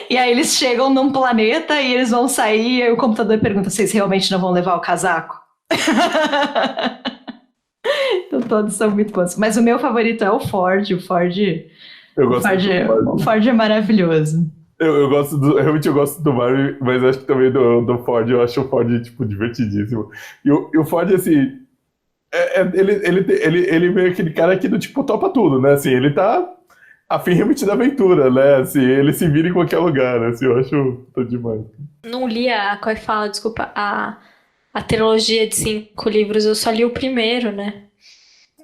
E aí eles chegam num planeta e eles vão sair, e aí o computador pergunta, vocês realmente não vão levar o casaco? Então todos são muito bons. Mas o meu favorito é o Ford. O Ford é maravilhoso. Eu realmente gosto do Mario, mas acho que também do Ford, eu acho o Ford, tipo, divertidíssimo. E o Ford, assim, ele meio aquele cara que, tipo, topa tudo, né? Assim, ele tá a fim realmente da aventura, né? Assim, ele se vira em qualquer lugar, assim, eu acho tô demais. Não li qual é que fala, desculpa, a trilogia de 5 livros, eu só li o primeiro, né?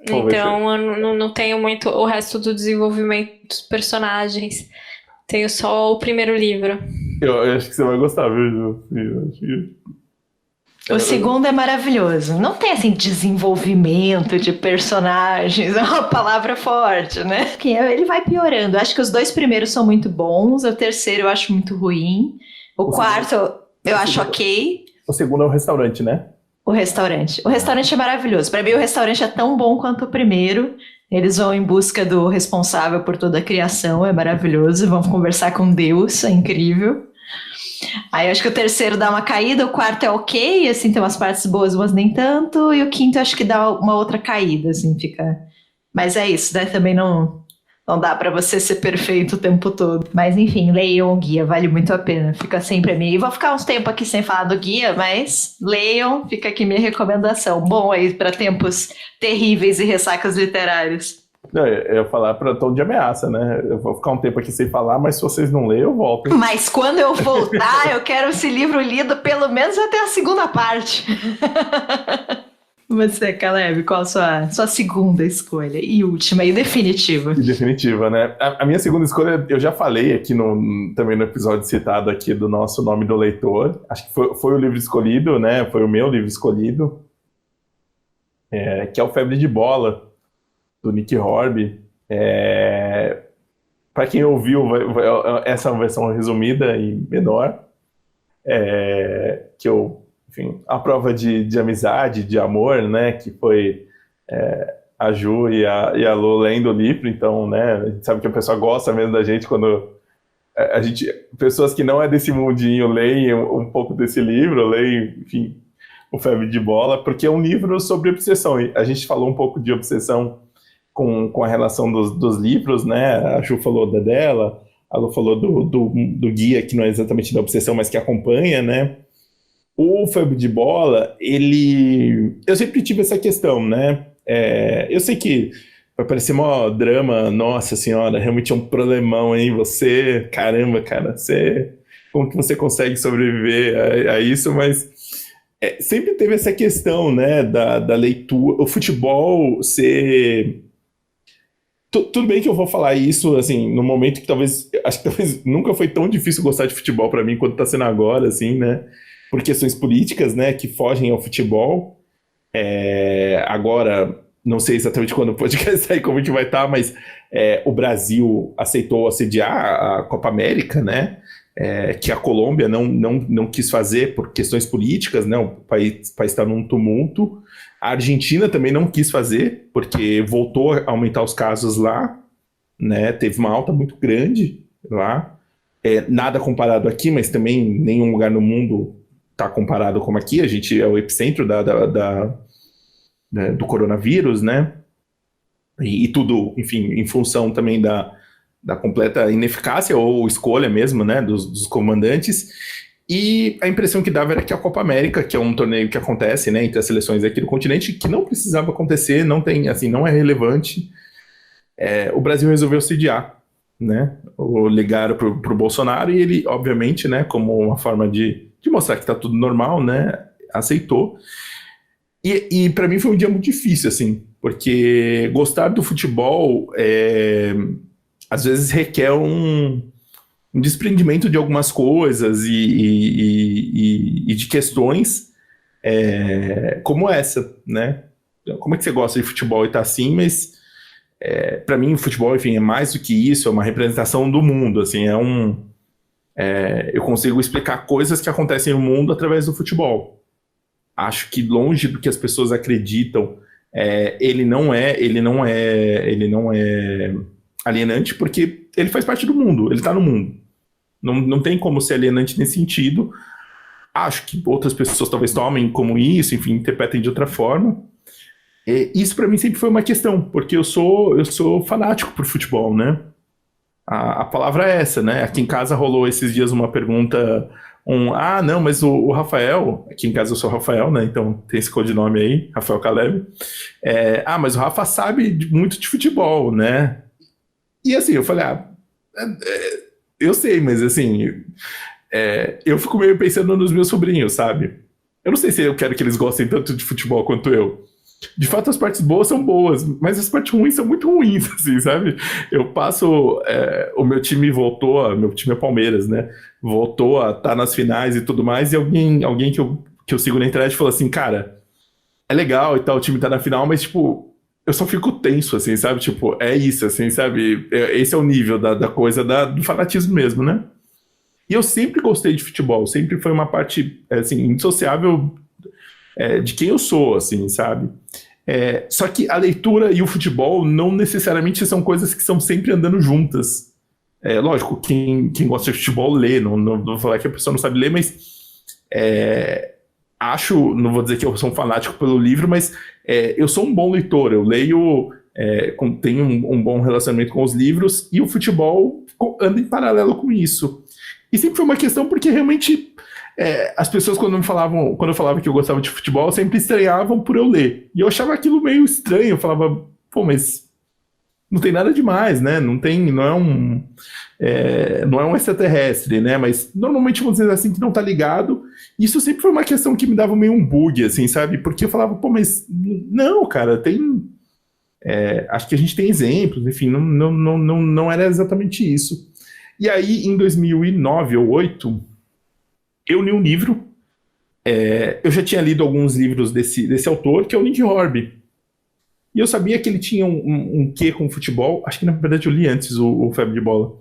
Qual vai ser? Então eu não tenho muito o resto do desenvolvimento dos personagens. Tenho só o primeiro livro. Eu acho que você vai gostar, viu, Ju? Sim, eu acho que... O segundo é maravilhoso. Não tem, assim, desenvolvimento de personagens. É uma palavra forte, né? Que ele vai piorando. Acho que os 2 primeiros são muito bons. O terceiro eu acho muito ruim. O quarto eu acho ok. O segundo é o restaurante, né? O restaurante. O restaurante é maravilhoso. Para mim, o restaurante é tão bom quanto o primeiro. Eles vão em busca do responsável por toda a criação. É maravilhoso. Vão conversar com Deus. É incrível. Aí eu acho que o terceiro dá uma caída, o quarto é ok, assim, tem umas partes boas, mas nem tanto, e o quinto eu acho que dá uma outra caída, assim, fica... Mas é isso, né? Também não dá pra você ser perfeito o tempo todo. Mas enfim, leiam o guia, vale muito a pena, fica sempre a minha... E vou ficar uns tempos aqui sem falar do guia, mas leiam, fica aqui minha recomendação. Bom aí pra tempos terríveis e ressacas literárias. Não, eu ia falar para tom de ameaça, né? Eu vou ficar um tempo aqui sem falar, mas se vocês não lerem, eu volto. Mas quando eu voltar, eu quero esse livro lido pelo menos até a segunda parte. Você, Caleb, qual a sua segunda escolha? E última, e definitiva? E definitiva, né? A minha segunda escolha, eu já falei aqui também no episódio citado aqui do nosso Nome do Leitor. Acho que foi o livro escolhido, né? Foi o meu livro escolhido. Que é o Febre de Bola, do Nick Horby. Para quem ouviu, essa é uma versão resumida e menor, que enfim, a prova de amizade, de amor, né, que foi a Ju e a Lu lendo o livro. Então, né, a gente sabe que a pessoa gosta mesmo da gente quando pessoas que não é desse mundinho leem um pouco desse livro, leem, enfim, o Febre de Bola, porque é um livro sobre obsessão. A gente falou um pouco de obsessão com a relação dos livros, né? A Ju falou da dela, a Lu falou do guia, que não é exatamente da obsessão, mas que acompanha, né? O Febre de Bola, eu sempre tive essa questão, né? Eu sei que vai parecer mó drama, nossa senhora, realmente é um problemão, hein? Você, caramba, cara, como que você consegue sobreviver a isso? Mas sempre teve essa questão, né, da leitura, o futebol ser... Tudo bem que eu vou falar isso, assim, no momento que acho que talvez nunca foi tão difícil gostar de futebol para mim quanto tá sendo agora, assim, né, por questões políticas, né, que fogem ao futebol. Agora, não sei exatamente quando o podcast sair, como a gente vai estar, mas o Brasil aceitou assediar a Copa América, né, que a Colômbia não quis fazer por questões políticas, né, o país está num tumulto. A Argentina também não quis fazer, porque voltou a aumentar os casos lá, né? Teve uma alta muito grande lá. Nada comparado aqui, mas também nenhum lugar no mundo está comparado como aqui. A gente é o epicentro do coronavírus, né? E tudo, enfim, em função também da completa ineficácia ou escolha mesmo, né? Dos comandantes. E a impressão que dava era que a Copa América, que é um torneio que acontece, né, entre as seleções aqui do continente, que não precisava acontecer, não é relevante, o Brasil resolveu sediar, né, ligaram pro Bolsonaro e ele, obviamente, né, como uma forma de mostrar que tá tudo normal, né, aceitou. E para mim foi um dia muito difícil, assim, porque gostar do futebol às vezes requer um desprendimento de algumas coisas e de questões como essa, né? Como é que você gosta de futebol e tá assim, mas para mim o futebol, enfim, é mais do que isso, é uma representação do mundo, assim, eu consigo explicar coisas que acontecem no mundo através do futebol. Acho que longe do que as pessoas acreditam, ele não é alienante, porque ele faz parte do mundo, ele tá no mundo. Não tem como ser alienante nesse sentido. Acho que outras pessoas talvez tomem como isso, enfim, interpretem de outra forma. Isso para mim sempre foi uma questão, porque eu sou fanático por futebol, né? A palavra é essa, né? Aqui em casa rolou esses dias uma pergunta, não, mas o Rafael, aqui em casa eu sou Rafael, né? Então tem esse codinome aí, Rafael Caleb. Mas o Rafa sabe muito de futebol, né? E assim, eu falei, eu sei, mas assim, eu fico meio pensando nos meus sobrinhos, sabe? Eu não sei se eu quero que eles gostem tanto de futebol quanto eu. De fato, as partes boas são boas, mas as partes ruins são muito ruins, assim, sabe? Eu passo. O meu time voltou, meu time é Palmeiras, né? Voltou a estar nas finais e tudo mais, e alguém que eu sigo na internet falou assim, cara, é legal e tal, o time tá na final, mas, tipo, eu só fico tenso, assim, sabe? Tipo, é isso, assim, sabe? Esse é o nível da coisa, do fanatismo mesmo, né? E eu sempre gostei de futebol, sempre foi uma parte, assim, indissociável de quem eu sou, assim, sabe? Só que a leitura e o futebol não necessariamente são coisas que são sempre andando juntas. Lógico, quem gosta de futebol lê, não vou falar que a pessoa não sabe ler, mas não vou dizer que eu sou um fanático pelo livro, mas eu sou um bom leitor, eu leio, tenho um bom relacionamento com os livros, e o futebol anda em paralelo com isso. E sempre foi uma questão porque realmente as pessoas quando eu falava que eu gostava de futebol, sempre estranhavam por eu ler. E eu achava aquilo meio estranho, eu falava, pô, mas não tem nada demais, né? Não é um extraterrestre, né? Mas normalmente vamos dizer assim que não tá ligado. Isso sempre foi uma questão que me dava meio um bug, assim, sabe? Porque eu falava, pô, mas não, cara, tem. Acho que a gente tem exemplos, enfim, não era exatamente isso. E aí, em 2009 ou 2008, eu li um livro. Eu já tinha lido alguns livros desse autor, que é o Nick Horby. E eu sabia que ele tinha um quê com futebol. Acho que, na verdade, eu li antes o Febre de Bola.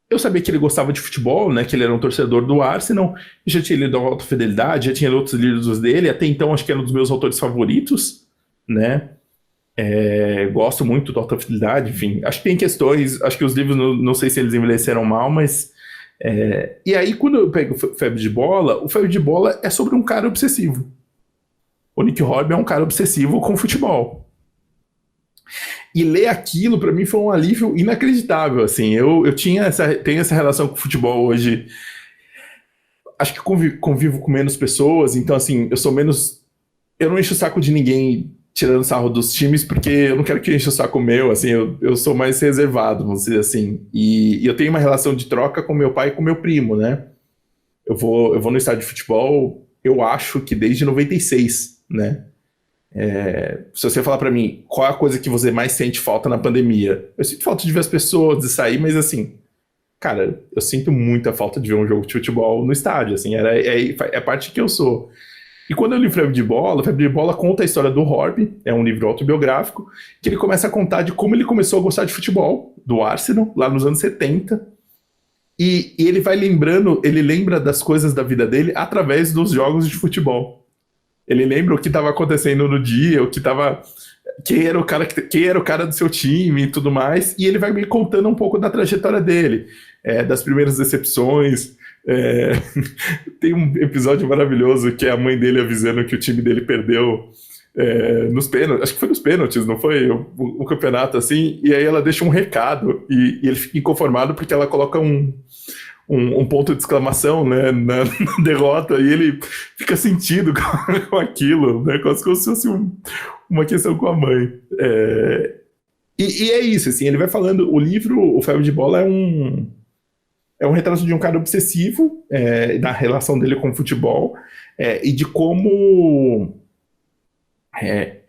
Eu sabia que ele gostava de futebol, né? Que ele era um torcedor do Arsenal. Eu já tinha lido a Alta Fidelidade, já tinha lido outros livros dele. Até então, acho que era um dos meus autores favoritos, né? Gosto muito do Alta Fidelidade, enfim. Acho que tem questões... Acho que os livros, não sei se eles envelheceram mal, mas... E aí, quando eu pego o Febre de Bola é sobre um cara obsessivo. O Nick Horby é um cara obsessivo com futebol. E ler aquilo, pra mim, foi um alívio inacreditável, assim. Eu tenho essa relação com o futebol hoje. Acho que convivo com menos pessoas, então, assim, eu não encho o saco de ninguém tirando sarro dos times, porque eu não quero que enche o saco meu, assim, eu sou mais reservado, vamos dizer assim. E eu tenho uma relação de troca com meu pai e com meu primo, né? Eu vou no estádio de futebol, eu acho que desde 96, né? Se você falar pra mim qual é a coisa que você mais sente falta na pandemia, eu sinto falta de ver as pessoas, de sair, mas assim, cara, eu sinto muita falta de ver um jogo de futebol no estádio, assim, é a parte que eu sou. E quando eu li Febre de Bola conta a história do Horby, é um livro autobiográfico, que ele começa a contar de como ele começou a gostar de futebol, do Arsenal, lá nos anos 70, e ele vai ele lembra das coisas da vida dele através dos jogos de futebol. Ele lembra o que estava acontecendo no dia, quem era o cara do seu time e tudo mais, e ele vai me contando um pouco da trajetória dele, das primeiras decepções. Tem um episódio maravilhoso que é a mãe dele avisando que o time dele perdeu nos pênaltis, acho que foi nos pênaltis, não foi? O campeonato, assim, e aí ela deixa um recado, e ele fica inconformado porque ela coloca um ponto de exclamação, né, na derrota, e ele fica sentido com aquilo, né, quase como se fosse uma questão com a mãe. E é isso, assim, ele vai falando, o livro, o Febre de Bola é um retrato de um cara obsessivo, da relação dele com o futebol, e de como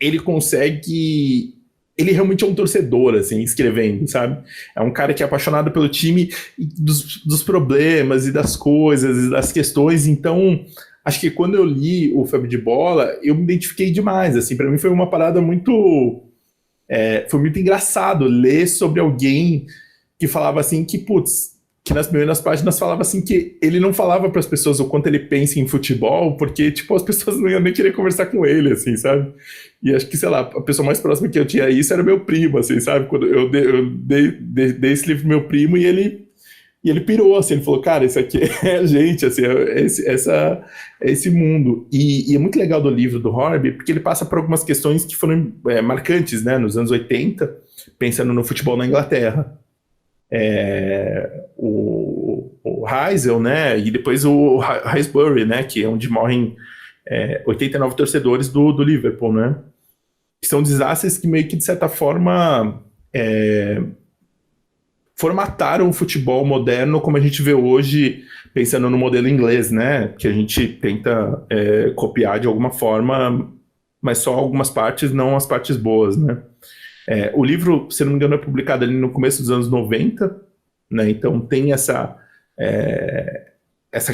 ele consegue... Ele realmente é um torcedor, assim, escrevendo, sabe? É um cara que é apaixonado pelo time, dos problemas e das coisas e das questões. Então, acho que quando eu li o Febre de Bola, eu me identifiquei demais, assim. Pra mim foi uma parada muito... foi muito engraçado ler sobre alguém que falava assim que, putz, que nas primeiras páginas falava assim que ele não falava para as pessoas o quanto ele pensa em futebol, porque, tipo, as pessoas não iam nem querer conversar com ele, assim, sabe? E acho que, sei lá, a pessoa mais próxima que eu tinha isso era meu primo, assim, sabe? Quando eu dei esse livro pro meu primo e ele pirou, assim, ele falou, cara, isso aqui é a gente, assim, é esse mundo. E é muito legal do livro do Horby, porque ele passa por algumas questões que foram marcantes, né, nos anos 80, pensando no futebol na Inglaterra. O Heysel, né, e depois o Highbury, né, que é onde morrem 89 torcedores do Liverpool, né, que são desastres que meio que, de certa forma, formataram o futebol moderno como a gente vê hoje, pensando no modelo inglês, né? Que a gente tenta copiar de alguma forma, mas só algumas partes, não as partes boas, né? O livro, se não me engano, é publicado ali no começo dos anos 90, né? Então tem essa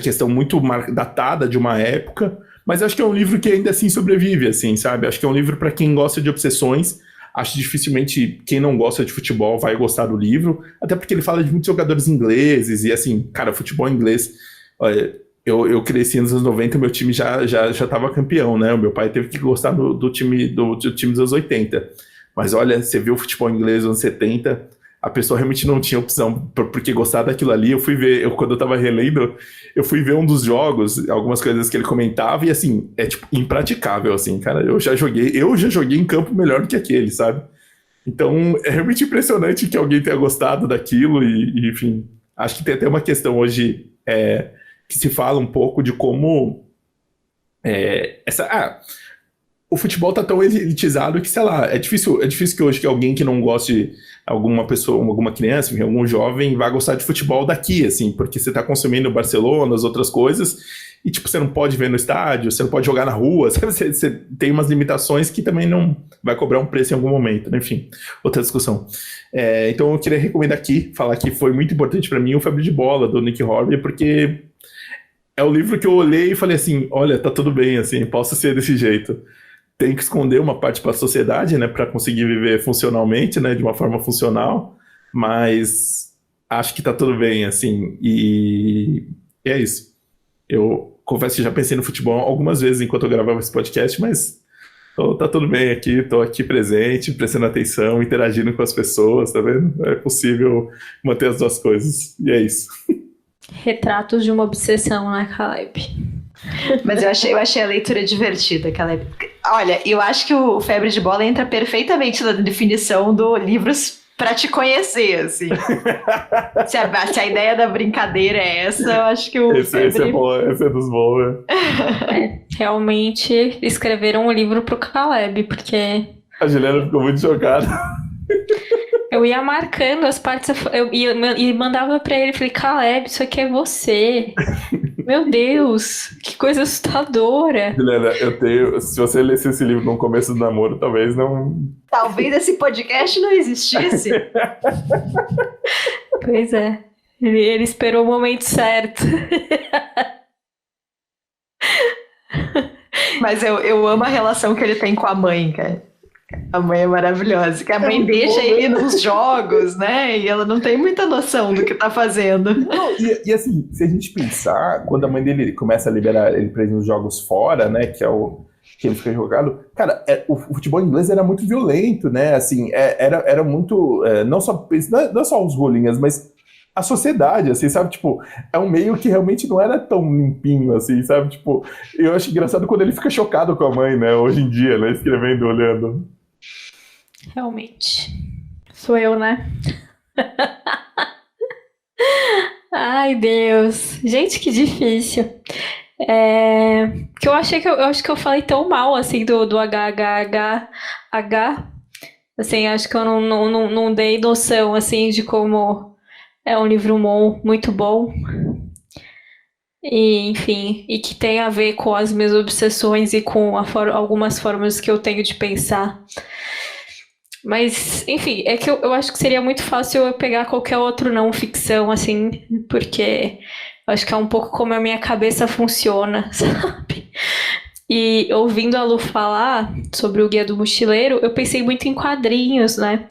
questão muito datada de uma época, mas acho que é um livro que ainda assim sobrevive, assim, sabe? Acho que é um livro para quem gosta de obsessões. Acho que dificilmente quem não gosta de futebol vai gostar do livro, até porque ele fala de muitos jogadores ingleses, e assim, cara, futebol inglês, olha, eu cresci nos anos 90, meu time já estava campeão, né? O meu pai teve que gostar do time dos anos 80. Mas olha, você viu o futebol inglês nos anos 70, a pessoa realmente não tinha opção porque gostar daquilo ali. Eu fui ver, quando eu tava relendo, eu fui ver um dos jogos, algumas coisas que ele comentava, e assim, é tipo impraticável, assim, cara. Eu já joguei em campo melhor do que aquele, sabe? Então, é realmente impressionante que alguém tenha gostado daquilo, e enfim, acho que tem até uma questão hoje que se fala um pouco de como o futebol tá tão elitizado que, sei lá, é difícil que hoje que alguém que não goste, alguma pessoa, alguma criança, enfim, algum jovem, vá gostar de futebol daqui, assim, porque você tá consumindo o Barcelona, as outras coisas, e tipo, você não pode ver no estádio, você não pode jogar na rua, sabe? Você tem umas limitações que também não vai cobrar um preço em algum momento, né? Enfim, outra discussão. Então eu queria recomendar aqui, falar que foi muito importante para mim o Febre de Bola, do Nick Hornby, porque é o livro que eu olhei e falei assim, olha, tá tudo bem, assim, posso ser desse jeito. Tem que esconder uma parte para a sociedade, né, para conseguir viver funcionalmente, né, de uma forma funcional, mas acho que tá tudo bem, assim, e é isso. Eu confesso que já pensei no futebol algumas vezes enquanto eu gravava esse podcast, mas tá tudo bem aqui, tô aqui presente, prestando atenção, interagindo com as pessoas, tá vendo? É possível manter as duas coisas, e é isso. Retratos de uma obsessão, né, Caleb? Mas eu achei a leitura divertida, Caleb. Olha, eu acho que o Febre de Bola entra perfeitamente na definição do livros pra te conhecer, assim. se a ideia da brincadeira é essa, eu acho que o Esse é bom, esse é dos bons, né? Realmente escreveram um livro pro Caleb, porque... A Juliana ficou muito chocada. Eu ia marcando as partes, e mandava pra ele, falei, Caleb, isso aqui é você. Meu Deus, que coisa assustadora. Juliana, se você lesse esse livro no começo do namoro, talvez não... Talvez esse podcast não existisse. Pois é, ele esperou o momento certo. Mas eu amo a relação que ele tem com a mãe, cara. A mãe é maravilhosa, que a mãe deixa ele nos jogos, né? E ela não tem muita noção do que tá fazendo. Não, e assim, se a gente pensar, quando a mãe dele começa a liberar ele pra ir nos jogos fora, né? Que é o que ele fica jogado, cara, o futebol inglês era muito violento, né? Assim, era muito. Não só os rolinhas, mas a sociedade, assim, sabe? Tipo, é um meio que realmente não era tão limpinho, assim, sabe? Tipo, eu acho engraçado quando ele fica chocado com a mãe, né? Hoje em dia, né? Escrevendo, olhando. Realmente. Sou eu, né? Ai, Deus. Gente, que difícil. Que eu acho que eu falei tão mal, assim, do HHH. Assim, acho que eu não dei noção, assim, de como é um livro muito bom. E, enfim, e que tem a ver com as minhas obsessões e com algumas formas que eu tenho de pensar. Mas, enfim, é que eu acho que seria muito fácil eu pegar qualquer outro não ficção, assim, porque eu acho que é um pouco como a minha cabeça funciona, sabe? E ouvindo a Lu falar sobre o Guia do Mochileiro, eu pensei muito em quadrinhos, né?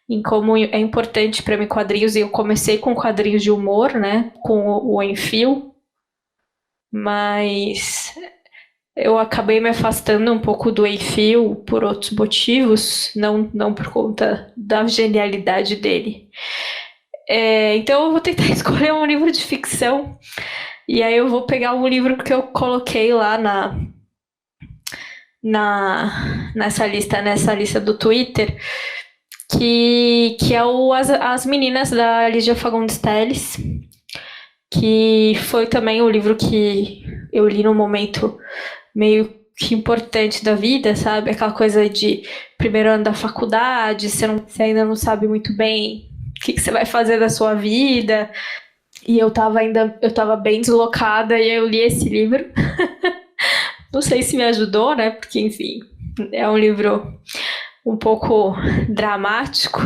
Em como é importante para mim quadrinhos, e eu comecei com quadrinhos de humor, né? Com o Enfio, mas eu acabei me afastando um pouco do Enfio por outros motivos, não por conta da genialidade dele. Então eu vou tentar escolher um livro de ficção, e aí eu vou pegar um livro que eu coloquei lá nessa lista do Twitter, que é As Meninas, da Lígia Fagundes Telles, que foi também o livro que eu li no momento meio que importante da vida, sabe? Aquela coisa de primeiro ano da faculdade, você ainda não sabe muito bem o que você vai fazer da sua vida. E eu tava bem deslocada e eu li esse livro. Não sei se me ajudou, né? Porque, enfim, é um livro um pouco dramático,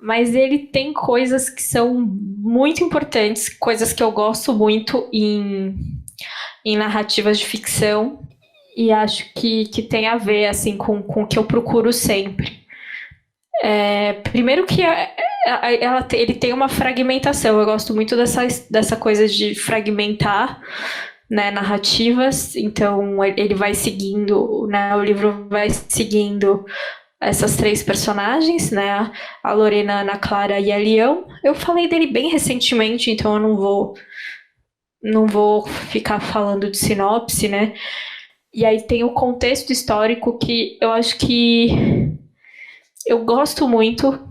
mas ele tem coisas que são muito importantes, coisas que eu gosto muito em narrativas de ficção, e acho que tem a ver, assim, com o que eu procuro sempre. Primeiro que ele tem uma fragmentação, eu gosto muito dessa coisa de fragmentar, né, narrativas, então ele vai seguindo, né, o livro vai seguindo essas 3 personagens, né, a Lorena, a Ana Clara e a Leão. Eu falei dele bem recentemente, então eu não vou ficar falando de sinopse, né, e aí tem o contexto histórico que eu acho que eu gosto muito.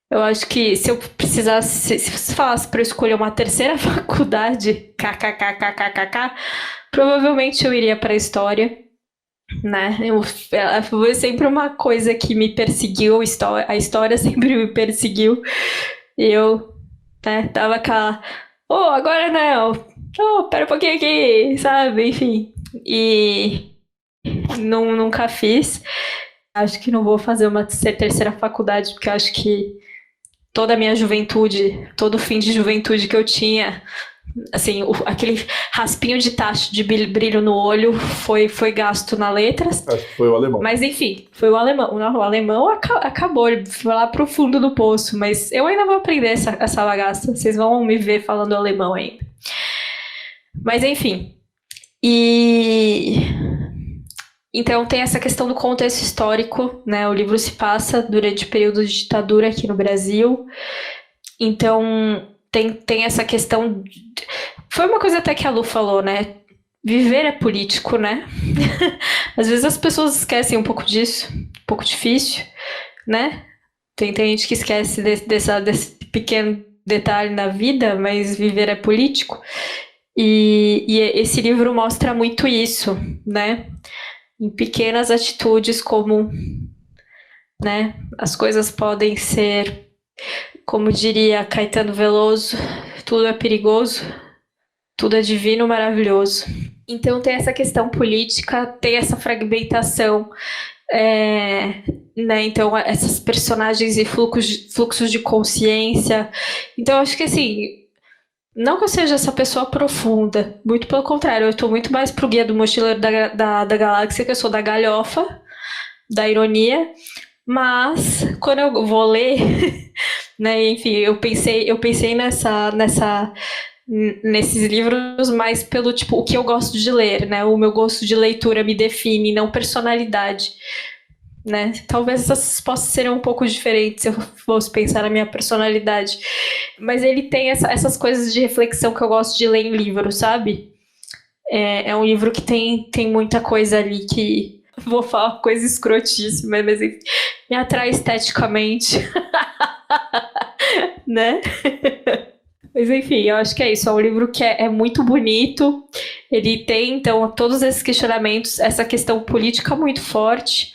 Eu acho que se eu precisasse, se você falasse para eu escolher uma terceira faculdade, provavelmente eu iria para a história, né? Foi sempre uma coisa que me perseguiu, a história sempre me perseguiu. E eu, né, tava aquela, agora não, pera um pouquinho aqui, sabe? Enfim, e nunca fiz. Acho que não vou fazer uma terceira faculdade, porque acho que toda a minha juventude, todo o fim de juventude que eu tinha, assim, aquele raspinho de tacho de brilho no olho foi gasto na letras. Acho que foi o alemão. Mas enfim, foi o alemão. O alemão acabou, ele foi lá pro fundo do poço, mas eu ainda vou aprender essa bagaça. Vocês vão me ver falando alemão ainda. Mas enfim. Então tem essa questão do contexto histórico, né? O livro se passa durante o período de ditadura aqui no Brasil. Então tem essa questão. Foi uma coisa até que a Lu falou, né? Viver é político, né? Às vezes as pessoas esquecem um pouco disso, um pouco difícil, né? Tem gente que esquece desse pequeno detalhe na vida, mas viver é político. E esse livro mostra muito isso, né? Em pequenas atitudes como, né, as coisas podem ser, como diria Caetano Veloso, tudo é perigoso, tudo é divino, maravilhoso. Então tem essa questão política, tem essa fragmentação, né, então essas personagens e fluxos de consciência. Então eu acho que assim, não que eu seja essa pessoa profunda, muito pelo contrário, eu estou muito mais pro Guia do Mochileiro da Galáxia, que eu sou da galhofa, da ironia, mas quando eu vou ler, né, enfim, eu pensei nesses livros mais pelo tipo, o que eu gosto de ler, né, o meu gosto de leitura me define, não personalidade. Né? Talvez essas possam ser um pouco diferentes se eu fosse pensar na minha personalidade. Mas ele tem essas coisas de reflexão que eu gosto de ler em livro, sabe? É um livro que tem muita coisa ali que... Vou falar coisa escrotíssima, mas enfim, me atrai esteticamente. Né? Mas enfim, eu acho que é isso. É um livro que é muito bonito. Ele tem, então, todos esses questionamentos, essa questão política muito forte.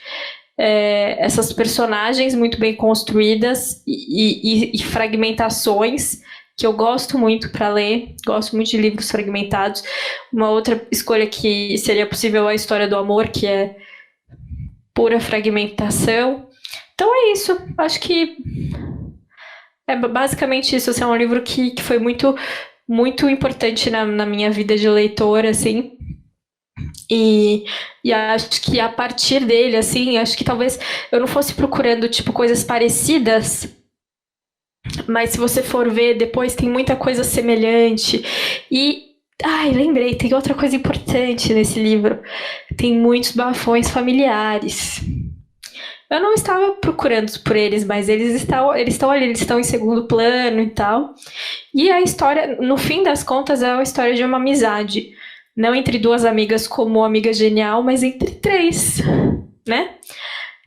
Essas personagens muito bem construídas e fragmentações que eu gosto muito para ler, gosto muito de livros fragmentados. Uma outra escolha que seria possível é a história do amor, que é pura fragmentação. Então é isso, acho que é basicamente isso. Assim, é um livro que foi muito, muito importante na minha vida de leitora, assim. E acho que a partir dele, assim, acho que talvez eu não fosse procurando, tipo, coisas parecidas, mas se você for ver, depois tem muita coisa semelhante. Lembrei, tem outra coisa importante nesse livro. Tem muitos bafões familiares. Eu não estava procurando por eles, mas eles estão ali, eles estão em segundo plano e tal. E a história, no fim das contas, é uma história de uma amizade. Não entre 2 amigas como amiga genial, mas entre 3, né?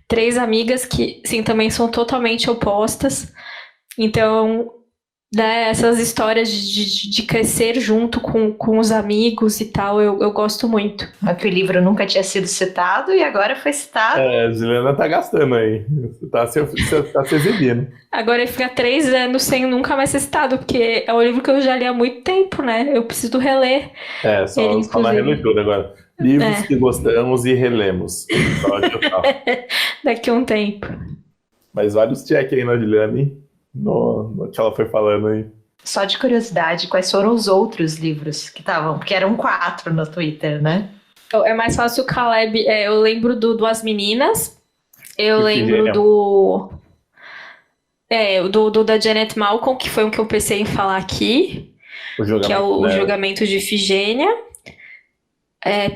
3 amigas que, sim, também são totalmente opostas. Então, né, essas histórias de crescer junto com os amigos e tal, eu gosto muito. Que o livro nunca tinha sido citado e agora foi citado. A Juliana tá gastando aí. Você tá se exibindo. Agora ele fica 3 anos sem nunca mais ser citado, porque é um livro que eu já li há muito tempo, né? Eu preciso reler. Só ele, na inclusive. releitura agora. Livros que gostamos e relemos. Episódio tal. Daqui a um tempo. Mas vários check aí na Juliana, hein? No que ela foi falando aí. Só de curiosidade, quais foram os outros livros que estavam? Porque eram 4 no Twitter, né? É mais fácil o Caleb. Eu lembro do As Meninas. Eu lembro do da Janet Malcolm, que foi um que eu pensei em falar aqui. Que é o Julgamento de Ifigênia.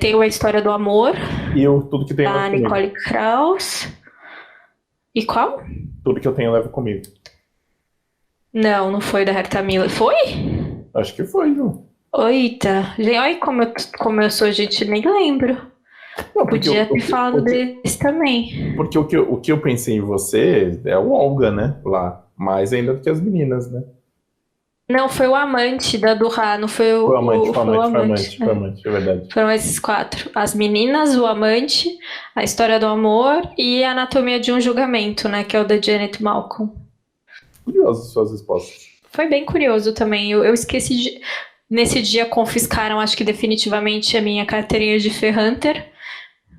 Tem A História do Amor. E Tudo que Tenho da Nicole Krauss. E qual? Tudo que eu tenho levo comigo. Não foi da Herta Miller. Foi? Acho que foi, Ju. Eita, olha como eu sou, gente, nem lembro. Não, podia ter falado desse também. Porque o que eu pensei em você é o Olga, né? Lá. Mais ainda do que as meninas, né? Não, foi o Amante da Durra, não foi o Amante. Foi o Amante, é verdade. Foram esses 4. As Meninas, o Amante, A História do Amor e a Anatomia de um Julgamento, né? Que é o da Janet Malcolm. Curioso suas respostas. Foi bem curioso também. Eu esqueci de... Nesse dia confiscaram, acho que definitivamente, a minha carteirinha de Ferranter,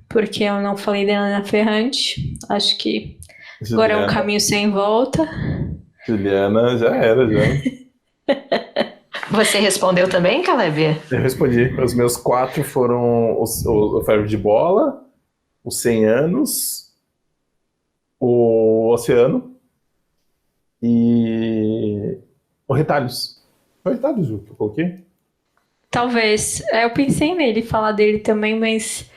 porque eu não falei da Helena Ferrante. Acho que Juliana. Agora é um caminho sem volta. Juliana, já era, já. Você respondeu também, Caleb? Eu respondi. Os meus 4 foram o Febre de Bola, os 100 Anos, o Oceano e o Retalhos. Foi Retalhos, Ju, que eu coloquei? Talvez. Eu pensei nele, falar dele também, mas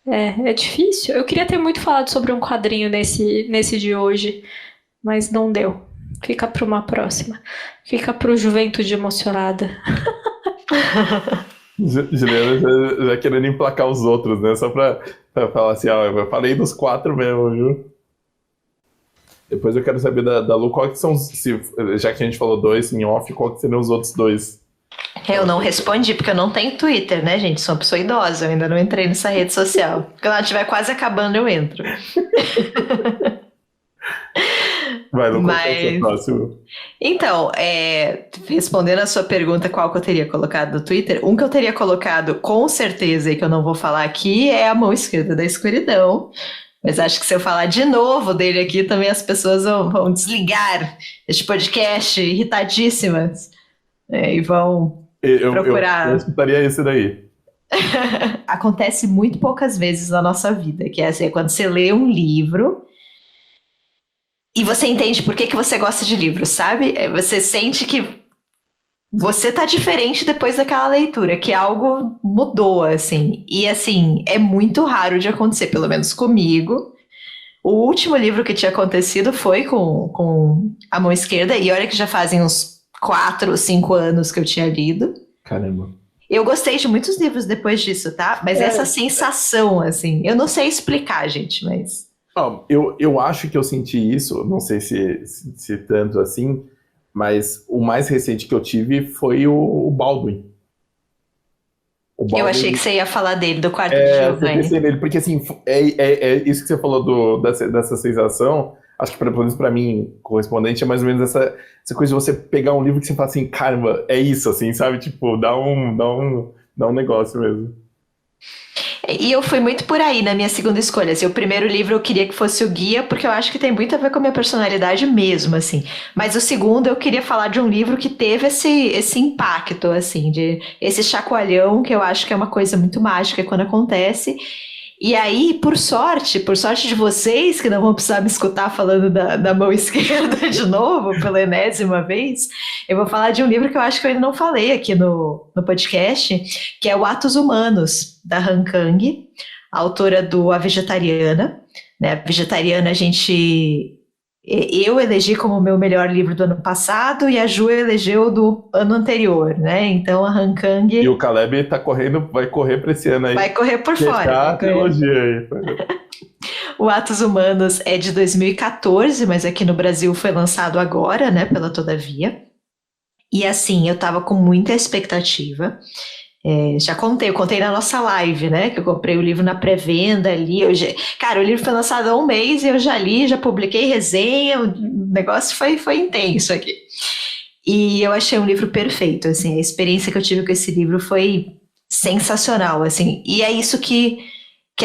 é difícil. Eu queria ter muito falado sobre um quadrinho nesse de hoje, mas não deu. Fica para uma próxima. Fica para o Juventude Emocionada. Juliana já querendo emplacar os outros, né? Só pra falar assim, eu falei dos 4 mesmo, viu? Depois eu quero saber da Lu, qual que são, já que a gente falou 2 em off, qual que seriam os outros 2? Eu não respondi, porque eu não tenho Twitter, né, gente? Sou uma pessoa idosa, eu ainda não entrei nessa rede social. Quando ela estiver quase acabando, eu entro. Vai, Lu, qual é o seu próximo? Então, respondendo a sua pergunta, qual que eu teria colocado no Twitter, um que eu teria colocado com certeza e que eu não vou falar aqui é A Mão Esquerda da Escuridão. Mas acho que se eu falar de novo dele aqui, também as pessoas vão desligar este podcast irritadíssimas, e vão procurar. Eu escutaria esse daí. Acontece muito poucas vezes na nossa vida, que é assim, quando você lê um livro e você entende por que você gosta de livros, sabe? Você sente que você tá diferente depois daquela leitura, que algo mudou, assim. E, assim, é muito raro de acontecer, pelo menos comigo. O último livro que tinha acontecido foi com A Mão Esquerda, e olha que já fazem uns 4 ou 5 anos que eu tinha lido. Caramba. Eu gostei de muitos livros depois disso, tá? Mas essa sensação, assim, eu não sei explicar, gente, mas... Eu acho que eu senti isso, não sei se tanto assim, mas o mais recente que eu tive foi o Baldwin. Eu achei que você ia falar dele, do Quarto de Giovanni. Eu pensei nele, porque assim, é isso que você falou dessa sensação, acho que pelo menos pra mim, correspondente, é mais ou menos essa coisa de você pegar um livro que você fala assim, caramba, é isso, assim, sabe? Tipo, dá um negócio mesmo. E eu fui muito por aí na minha segunda escolha. Assim, o primeiro livro eu queria que fosse o Guia, porque eu acho que tem muito a ver com a minha personalidade mesmo, assim. Mas o segundo eu queria falar de um livro que teve esse impacto, assim, de esse chacoalhão, que eu acho que é uma coisa muito mágica quando acontece. E aí, por sorte de vocês, que não vão precisar me escutar falando da mão esquerda de novo, pela enésima vez, eu vou falar de um livro que eu acho que eu ainda não falei aqui no podcast, que é o Atos Humanos, da Han Kang, autora do A Vegetariana. Né? A Vegetariana eu elegi como o meu melhor livro do ano passado e a Ju elegeu do ano anterior, né? Então a Han Kang... E o Caleb vai correr para esse ano aí. Vai correr por fora. A trilogia aí. O Atos Humanos é de 2014, mas aqui no Brasil foi lançado agora, né? Pela Todavia. E assim, eu tava com muita expectativa. Eu contei na nossa live, né? Que eu comprei o livro na pré-venda ali. Cara, o livro foi lançado há um mês e eu já li, já publiquei resenha. O negócio foi intenso aqui. E eu achei um livro perfeito, assim. A experiência que eu tive com esse livro foi sensacional, assim. E é isso que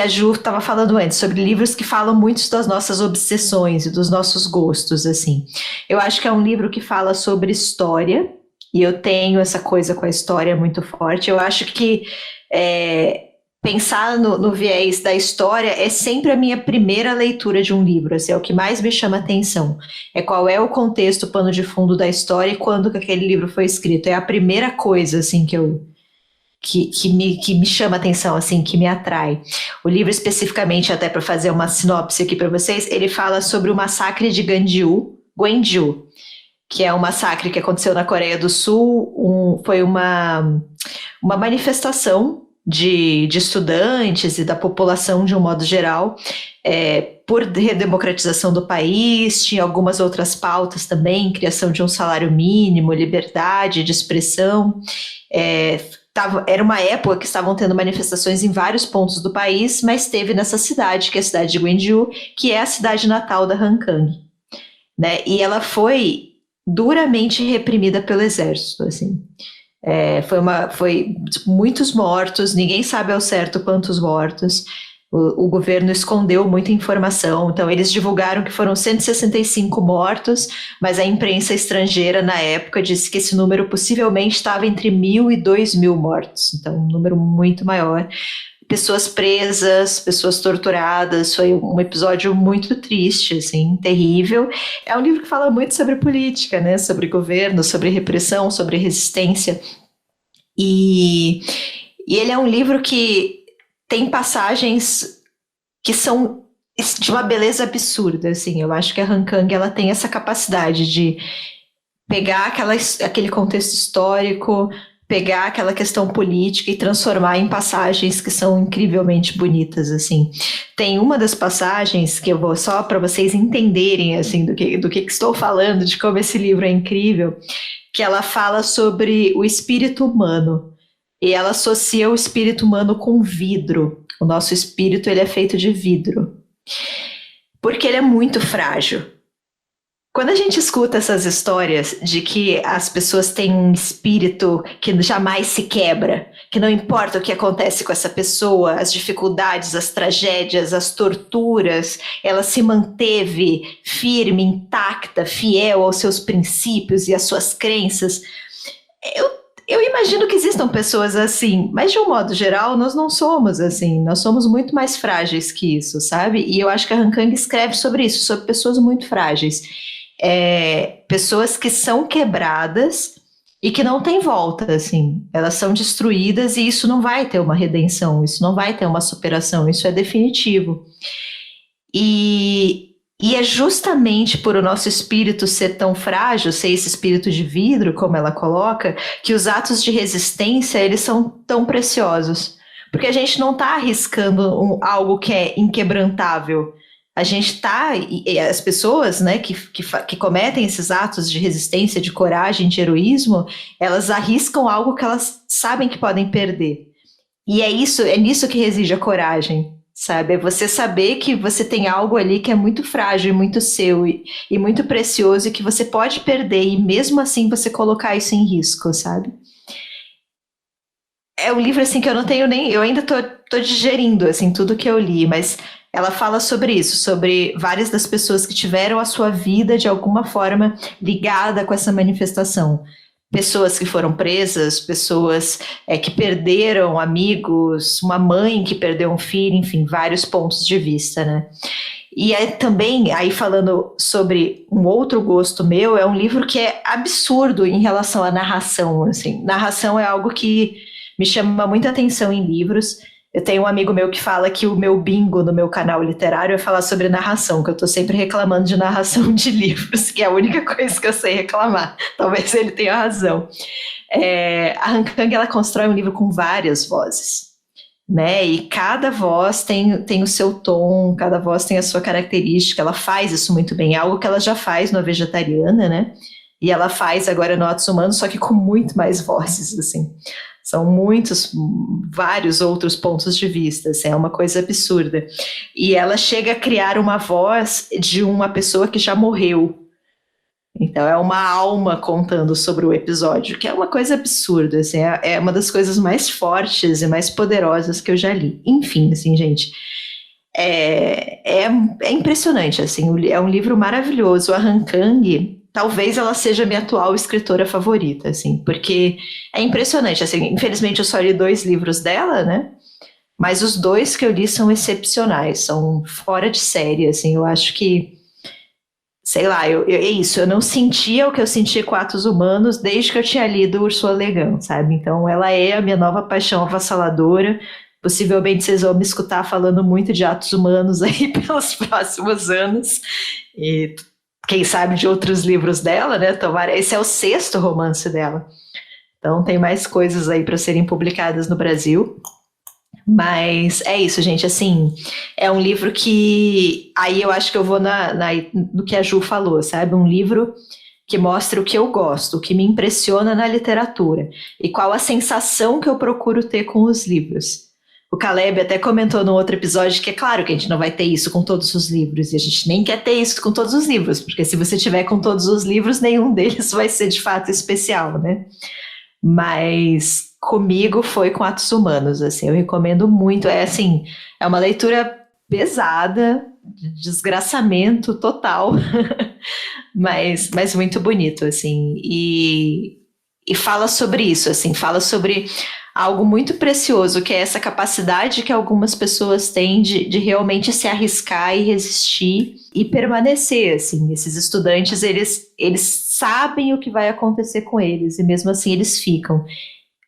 a Ju estava falando antes, sobre livros que falam muito das nossas obsessões e dos nossos gostos, assim. Eu acho que é um livro que fala sobre história, e eu tenho essa coisa com a história muito forte. Eu acho que pensar no viés da história é sempre a minha primeira leitura de um livro, assim, é o que mais me chama atenção. É qual é o contexto, o pano de fundo da história e quando que aquele livro foi escrito. É a primeira coisa, assim, que me chama atenção, assim, que me atrai. O livro especificamente, até para fazer uma sinopse aqui para vocês, ele fala sobre o massacre de Gwangju, que é um massacre que aconteceu na Coreia do Sul. Foi uma manifestação de estudantes e da população de um modo geral, por redemocratização do país. Tinha algumas outras pautas também, criação de um salário mínimo, liberdade de expressão. Era uma época que estavam tendo manifestações em vários pontos do país, mas teve nessa cidade, que é a cidade de Gwangju, que é a cidade natal da Han Kang, né? E ela foi duramente reprimida pelo exército, assim. Foi muitos mortos, ninguém sabe ao certo quantos mortos. O governo escondeu muita informação, então eles divulgaram que foram 165 mortos, mas a imprensa estrangeira na época disse que esse número possivelmente estava entre 1.000 e 2.000 mortos, então um número muito maior. Pessoas presas, pessoas torturadas. Foi um episódio muito triste, assim, terrível. É um livro que fala muito sobre política, né? Sobre governo, sobre repressão, sobre resistência. E ele é um livro que tem passagens que são de uma beleza absurda, assim. Eu acho que a Han Kang, ela tem essa capacidade de pegar aquele contexto histórico, pegar aquela questão política e transformar em passagens que são incrivelmente bonitas, assim. Tem uma das passagens que eu vou só para vocês entenderem, assim, do que estou falando, de como esse livro é incrível, que ela fala sobre o espírito humano, e ela associa o espírito humano com vidro. O nosso espírito, ele é feito de vidro, porque ele é muito frágil. Quando a gente escuta essas histórias de que as pessoas têm um espírito que jamais se quebra, que não importa o que acontece com essa pessoa, as dificuldades, as tragédias, as torturas, ela se manteve firme, intacta, fiel aos seus princípios e às suas crenças. Eu imagino que existam pessoas assim, mas de um modo geral nós não somos assim, nós somos muito mais frágeis que isso, sabe? E eu acho que a Han Kang escreve sobre isso, sobre pessoas muito frágeis. Pessoas que são quebradas e que não têm volta, assim, elas são destruídas e isso não vai ter uma redenção, isso não vai ter uma superação, isso é definitivo. E é justamente por o nosso espírito ser tão frágil, ser esse espírito de vidro, como ela coloca, que os atos de resistência, eles são tão preciosos, porque a gente não está arriscando algo que é inquebrantável. A gente as pessoas, né, que cometem esses atos de resistência, de coragem, de heroísmo, elas arriscam algo que elas sabem que podem perder. E é nisso que reside a coragem, sabe? É você saber que você tem algo ali que é muito frágil, muito seu e muito precioso e que você pode perder e mesmo assim você colocar isso em risco, sabe? É um livro assim que eu não tenho eu ainda tô digerindo assim tudo que eu li, mas ela fala sobre isso, sobre várias das pessoas que tiveram a sua vida de alguma forma ligada com essa manifestação. Pessoas que foram presas, pessoas que perderam amigos, uma mãe que perdeu um filho, enfim, vários pontos de vista, né? E também, aí falando sobre um outro gosto meu, é um livro que é absurdo em relação à narração, assim. Narração é algo que me chama muita atenção em livros. Eu tenho um amigo meu que fala que o meu bingo no meu canal literário é falar sobre narração, que eu tô sempre reclamando de narração de livros, que é a única coisa que eu sei reclamar. Talvez ele tenha razão. A Han Kang, ela constrói um livro com várias vozes, né? E cada voz tem o seu tom, cada voz tem a sua característica, ela faz isso muito bem, algo que ela já faz no A Vegetariana, né? E ela faz agora no Atos Humanos, só que com muito mais vozes, assim. São vários outros pontos de vista, assim, é uma coisa absurda. E ela chega a criar uma voz de uma pessoa que já morreu. Então é uma alma contando sobre o episódio, que é uma coisa absurda, assim, é uma das coisas mais fortes e mais poderosas que eu já li. Enfim, assim, gente, é impressionante, assim, é um livro maravilhoso. A Han Kang, talvez ela seja a minha atual escritora favorita, assim, porque é impressionante, assim, infelizmente eu só li 2 livros dela, né, mas os 2 que eu li são excepcionais, são fora de série, assim, eu acho que, sei lá, é isso, eu não sentia o que eu sentia com Atos Humanos desde que eu tinha lido Ursula Le Guin, sabe, então ela é a minha nova paixão avassaladora. Possivelmente vocês vão me escutar falando muito de Atos Humanos aí pelos próximos anos, e quem sabe de outros livros dela, né? Tomara, esse é o 6º romance dela. Então tem mais coisas aí para serem publicadas no Brasil. Mas é isso, gente, assim, é um livro que, aí eu acho que eu vou no que a Ju falou, sabe? Um livro que mostra o que eu gosto, o que me impressiona na literatura, e qual a sensação que eu procuro ter com os livros. O Caleb até comentou no outro episódio que é claro que a gente não vai ter isso com todos os livros, e a gente nem quer ter isso com todos os livros, porque se você tiver com todos os livros, nenhum deles vai ser de fato especial, né? Mas comigo foi com Atos Humanos, assim, eu recomendo muito, assim, é uma leitura pesada, de desgraçamento total, mas muito bonito, assim, e fala sobre isso, assim, fala sobre algo muito precioso, que é essa capacidade que algumas pessoas têm de realmente se arriscar e resistir e permanecer, assim. Esses estudantes, eles sabem o que vai acontecer com eles, e mesmo assim eles ficam,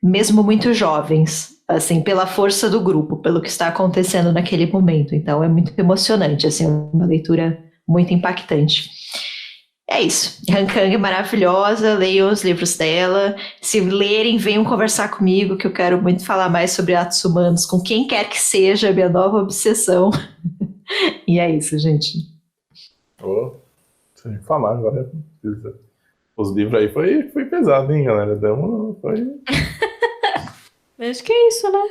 mesmo muito jovens, assim, pela força do grupo, pelo que está acontecendo naquele momento. Então é muito emocionante, assim, uma leitura muito impactante. É isso, Han Kang é maravilhosa, leiam os livros dela, se lerem, venham conversar comigo, que eu quero muito falar mais sobre Atos Humanos, com quem quer que seja, minha nova obsessão. E é isso, gente. Sem falar agora, os livros aí foi pesado, hein, galera, foi... Acho que é isso, né?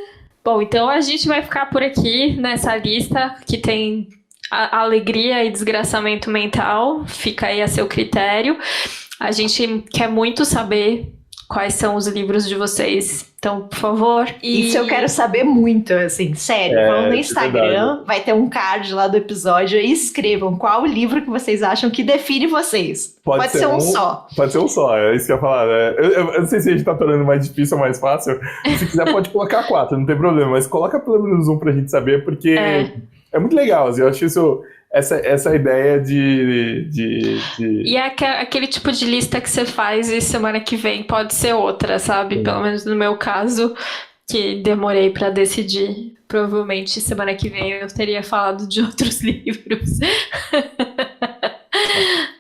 Bom, então a gente vai ficar por aqui nessa lista que tem... alegria e desgraçamento mental, fica aí a seu critério. A gente quer muito saber quais são os livros de vocês, então, por favor. Isso eu quero saber muito, assim, sério. Vão no Instagram, vai ter um card lá do episódio, e escrevam qual o livro que vocês acham que define vocês. Pode ser um só. Pode ser um só, é isso que eu ia falar, né? Eu não sei se a gente tá tornando mais difícil ou mais fácil. Se quiser pode colocar 4, não tem problema, mas coloca pelo menos um pra gente saber, porque... É muito legal, assim, eu acho essa ideia de... E é aquele tipo de lista que você faz e semana que vem pode ser outra, sabe? Pelo menos no meu caso, que demorei pra decidir. Provavelmente semana que vem eu teria falado de outros livros.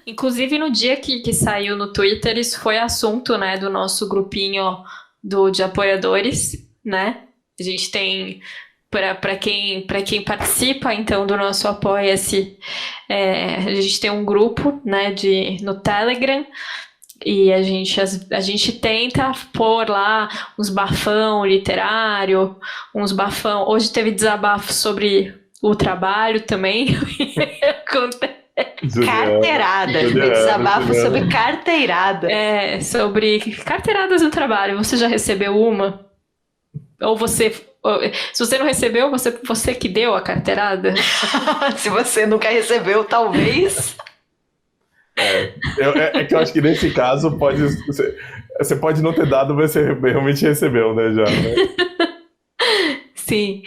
Inclusive no dia que saiu no Twitter, isso foi assunto, né, do nosso grupinho de apoiadores, né? A gente tem... Para quem participa, então, do nosso Apoia-se, a gente tem um grupo, né, no Telegram, e a gente tenta pôr lá uns bafão literário, uns bafão... Hoje teve desabafo sobre o trabalho também. Carteirada, desabafo sobre carteirada. Sobre carteiradas no trabalho. Você já recebeu uma? Ou você... Se você não recebeu, você que deu a carteirada? Se você nunca recebeu, talvez. É que eu acho que nesse caso você pode não ter dado, mas você realmente recebeu, né? Já, né? Sim.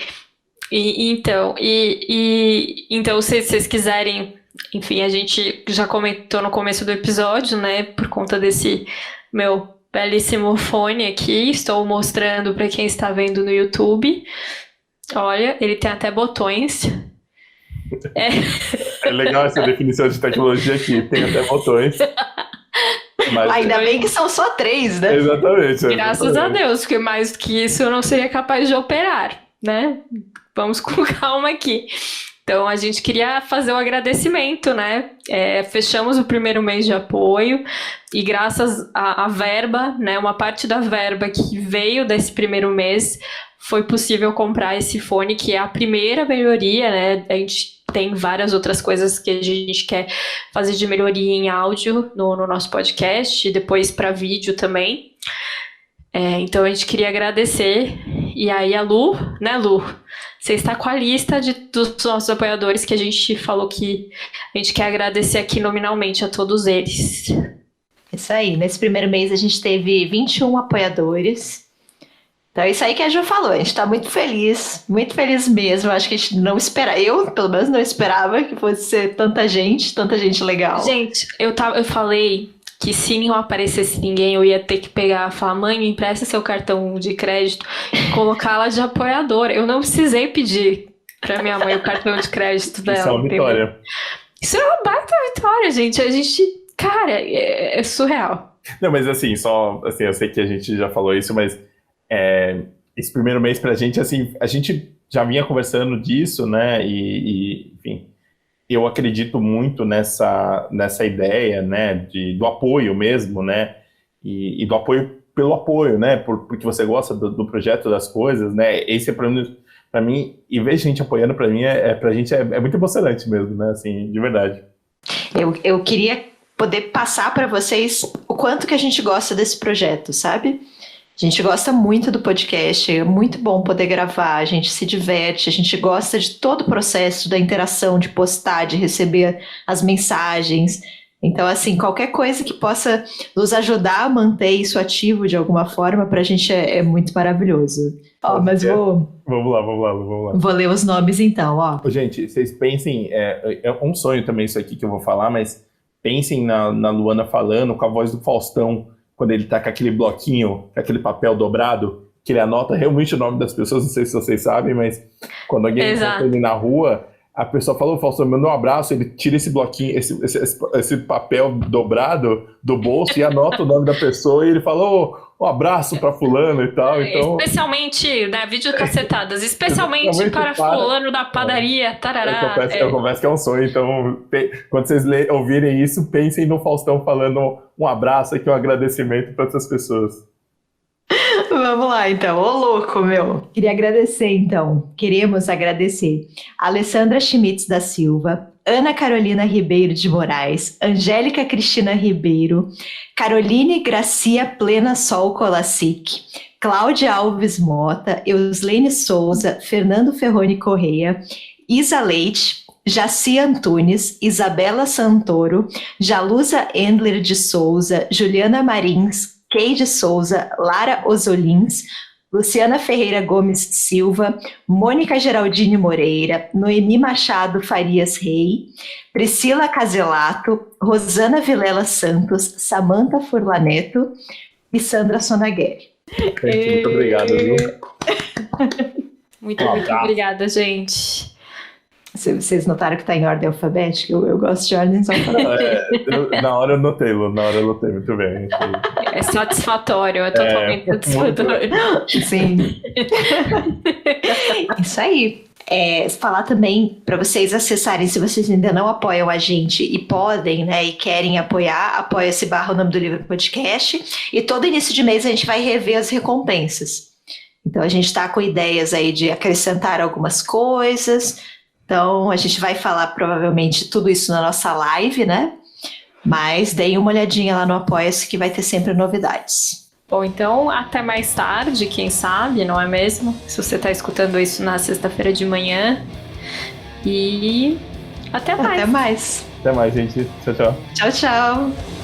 Então, se vocês quiserem, enfim, a gente já comentou no começo do episódio, né? Por conta desse meu belíssimo fone aqui, estou mostrando para quem está vendo no YouTube. Olha, ele tem até botões. É legal essa definição de tecnologia aqui, tem até botões. Mas... Ainda bem que são só 3, né? Exatamente. Graças a Deus, porque mais do que isso eu não seria capaz de operar, né? Vamos com calma aqui. Então, a gente queria fazer um agradecimento, né? Fechamos o primeiro mês de apoio e graças à verba, né? Uma parte da verba que veio desse primeiro mês, foi possível comprar esse fone, que é a primeira melhoria, né? A gente tem várias outras coisas que a gente quer fazer de melhoria em áudio no nosso podcast e depois para vídeo também. Então, a gente queria agradecer. E aí, a Lu, né, Lu? Você está com a lista dos nossos apoiadores que a gente falou que a gente quer agradecer aqui nominalmente a todos eles. Isso aí. Nesse primeiro mês, a gente teve 21 apoiadores. Então, é isso aí que a Ju falou. A gente está muito feliz mesmo. Acho que a gente não esperava, eu, pelo menos, não esperava que fosse ser tanta gente legal. Gente, eu falei que se não aparecesse ninguém, eu ia ter que pegar e falar: mãe, me empresta seu cartão de crédito e colocá-la de apoiadora. Eu não precisei pedir pra minha mãe o cartão de crédito dela. Isso é uma vitória. Isso é uma baita vitória, gente. A gente, cara, é surreal. Não, mas assim, eu sei que a gente já falou isso, mas esse primeiro mês pra gente, assim, a gente já vinha conversando disso, né, e enfim, eu acredito muito nessa ideia, né, do apoio mesmo, né, e do apoio pelo apoio, né, porque você gosta do projeto, das coisas, né, esse é pra mim, em vez de gente apoiando, pra mim, pra gente é muito emocionante mesmo, né, assim, de verdade. Eu queria poder passar para vocês o quanto que a gente gosta desse projeto, sabe? A gente gosta muito do podcast, é muito bom poder gravar, a gente se diverte, a gente gosta de todo o processo da interação, de postar, de receber as mensagens. Então, assim, qualquer coisa que possa nos ajudar a manter isso ativo de alguma forma, pra gente é muito maravilhoso. Mas Vamos lá. Vou ler os nomes então, ó. Gente, vocês pensem, é um sonho também isso aqui que eu vou falar, mas pensem na Luana falando com a voz do Faustão, quando ele tá com aquele bloquinho, com aquele papel dobrado, que ele anota realmente o nome das pessoas, não sei se vocês sabem, mas quando alguém encontra ele na rua, a pessoa fala: Faustão, manda um abraço, ele tira esse bloquinho, esse papel dobrado do bolso e anota o nome da pessoa, e ele fala: um abraço pra fulano e tal. Então, especialmente, né, videocacetadas, especialmente para fulano da padaria, tarará. Eu confesso que é um sonho, então quando vocês ouvirem isso, pensem no Faustão falando um abraço aqui, um agradecimento para essas pessoas. Vamos lá, então. Ô, louco, meu. Queremos agradecer a Alessandra Schmitz da Silva, Ana Carolina Ribeiro de Moraes, Angélica Cristina Ribeiro, Caroline Gracia Plena Sol Colassic, Cláudia Alves Mota, Euslene Souza, Fernando Ferroni Correia, Isa Leite, Jaci Antunes, Isabela Santoro, Jalusa Endler de Souza, Juliana Marins, Keide Souza, Lara Osolins, Luciana Ferreira Gomes Silva, Mônica Geraldine Moreira, Noemi Machado Farias Rei, Priscila Caselato, Rosana Vilela Santos, Samantha Furlaneto e Sandra Sonagueri. Muito obrigado, viu? Muito obrigada, gente. Vocês notaram que está em ordem alfabética? Eu gosto de ordens alfabéticas. Na hora eu notei, muito bem. É satisfatório, é totalmente satisfatório. Sim. Isso aí. Falar também para vocês acessarem, se vocês ainda não apoiam a gente e podem, né, e querem apoiar, apoia-se / o nome do livro podcast. E todo início de mês a gente vai rever as recompensas. Então a gente está com ideias aí de acrescentar algumas coisas. Então, a gente vai falar provavelmente tudo isso na nossa live, né? Mas deem uma olhadinha lá no Apoia-se que vai ter sempre novidades. Bom, então até mais tarde, quem sabe, não é mesmo? Se você está escutando isso na sexta-feira de manhã. E até mais. Até mais. Até mais, gente. Tchau, tchau. Tchau, tchau.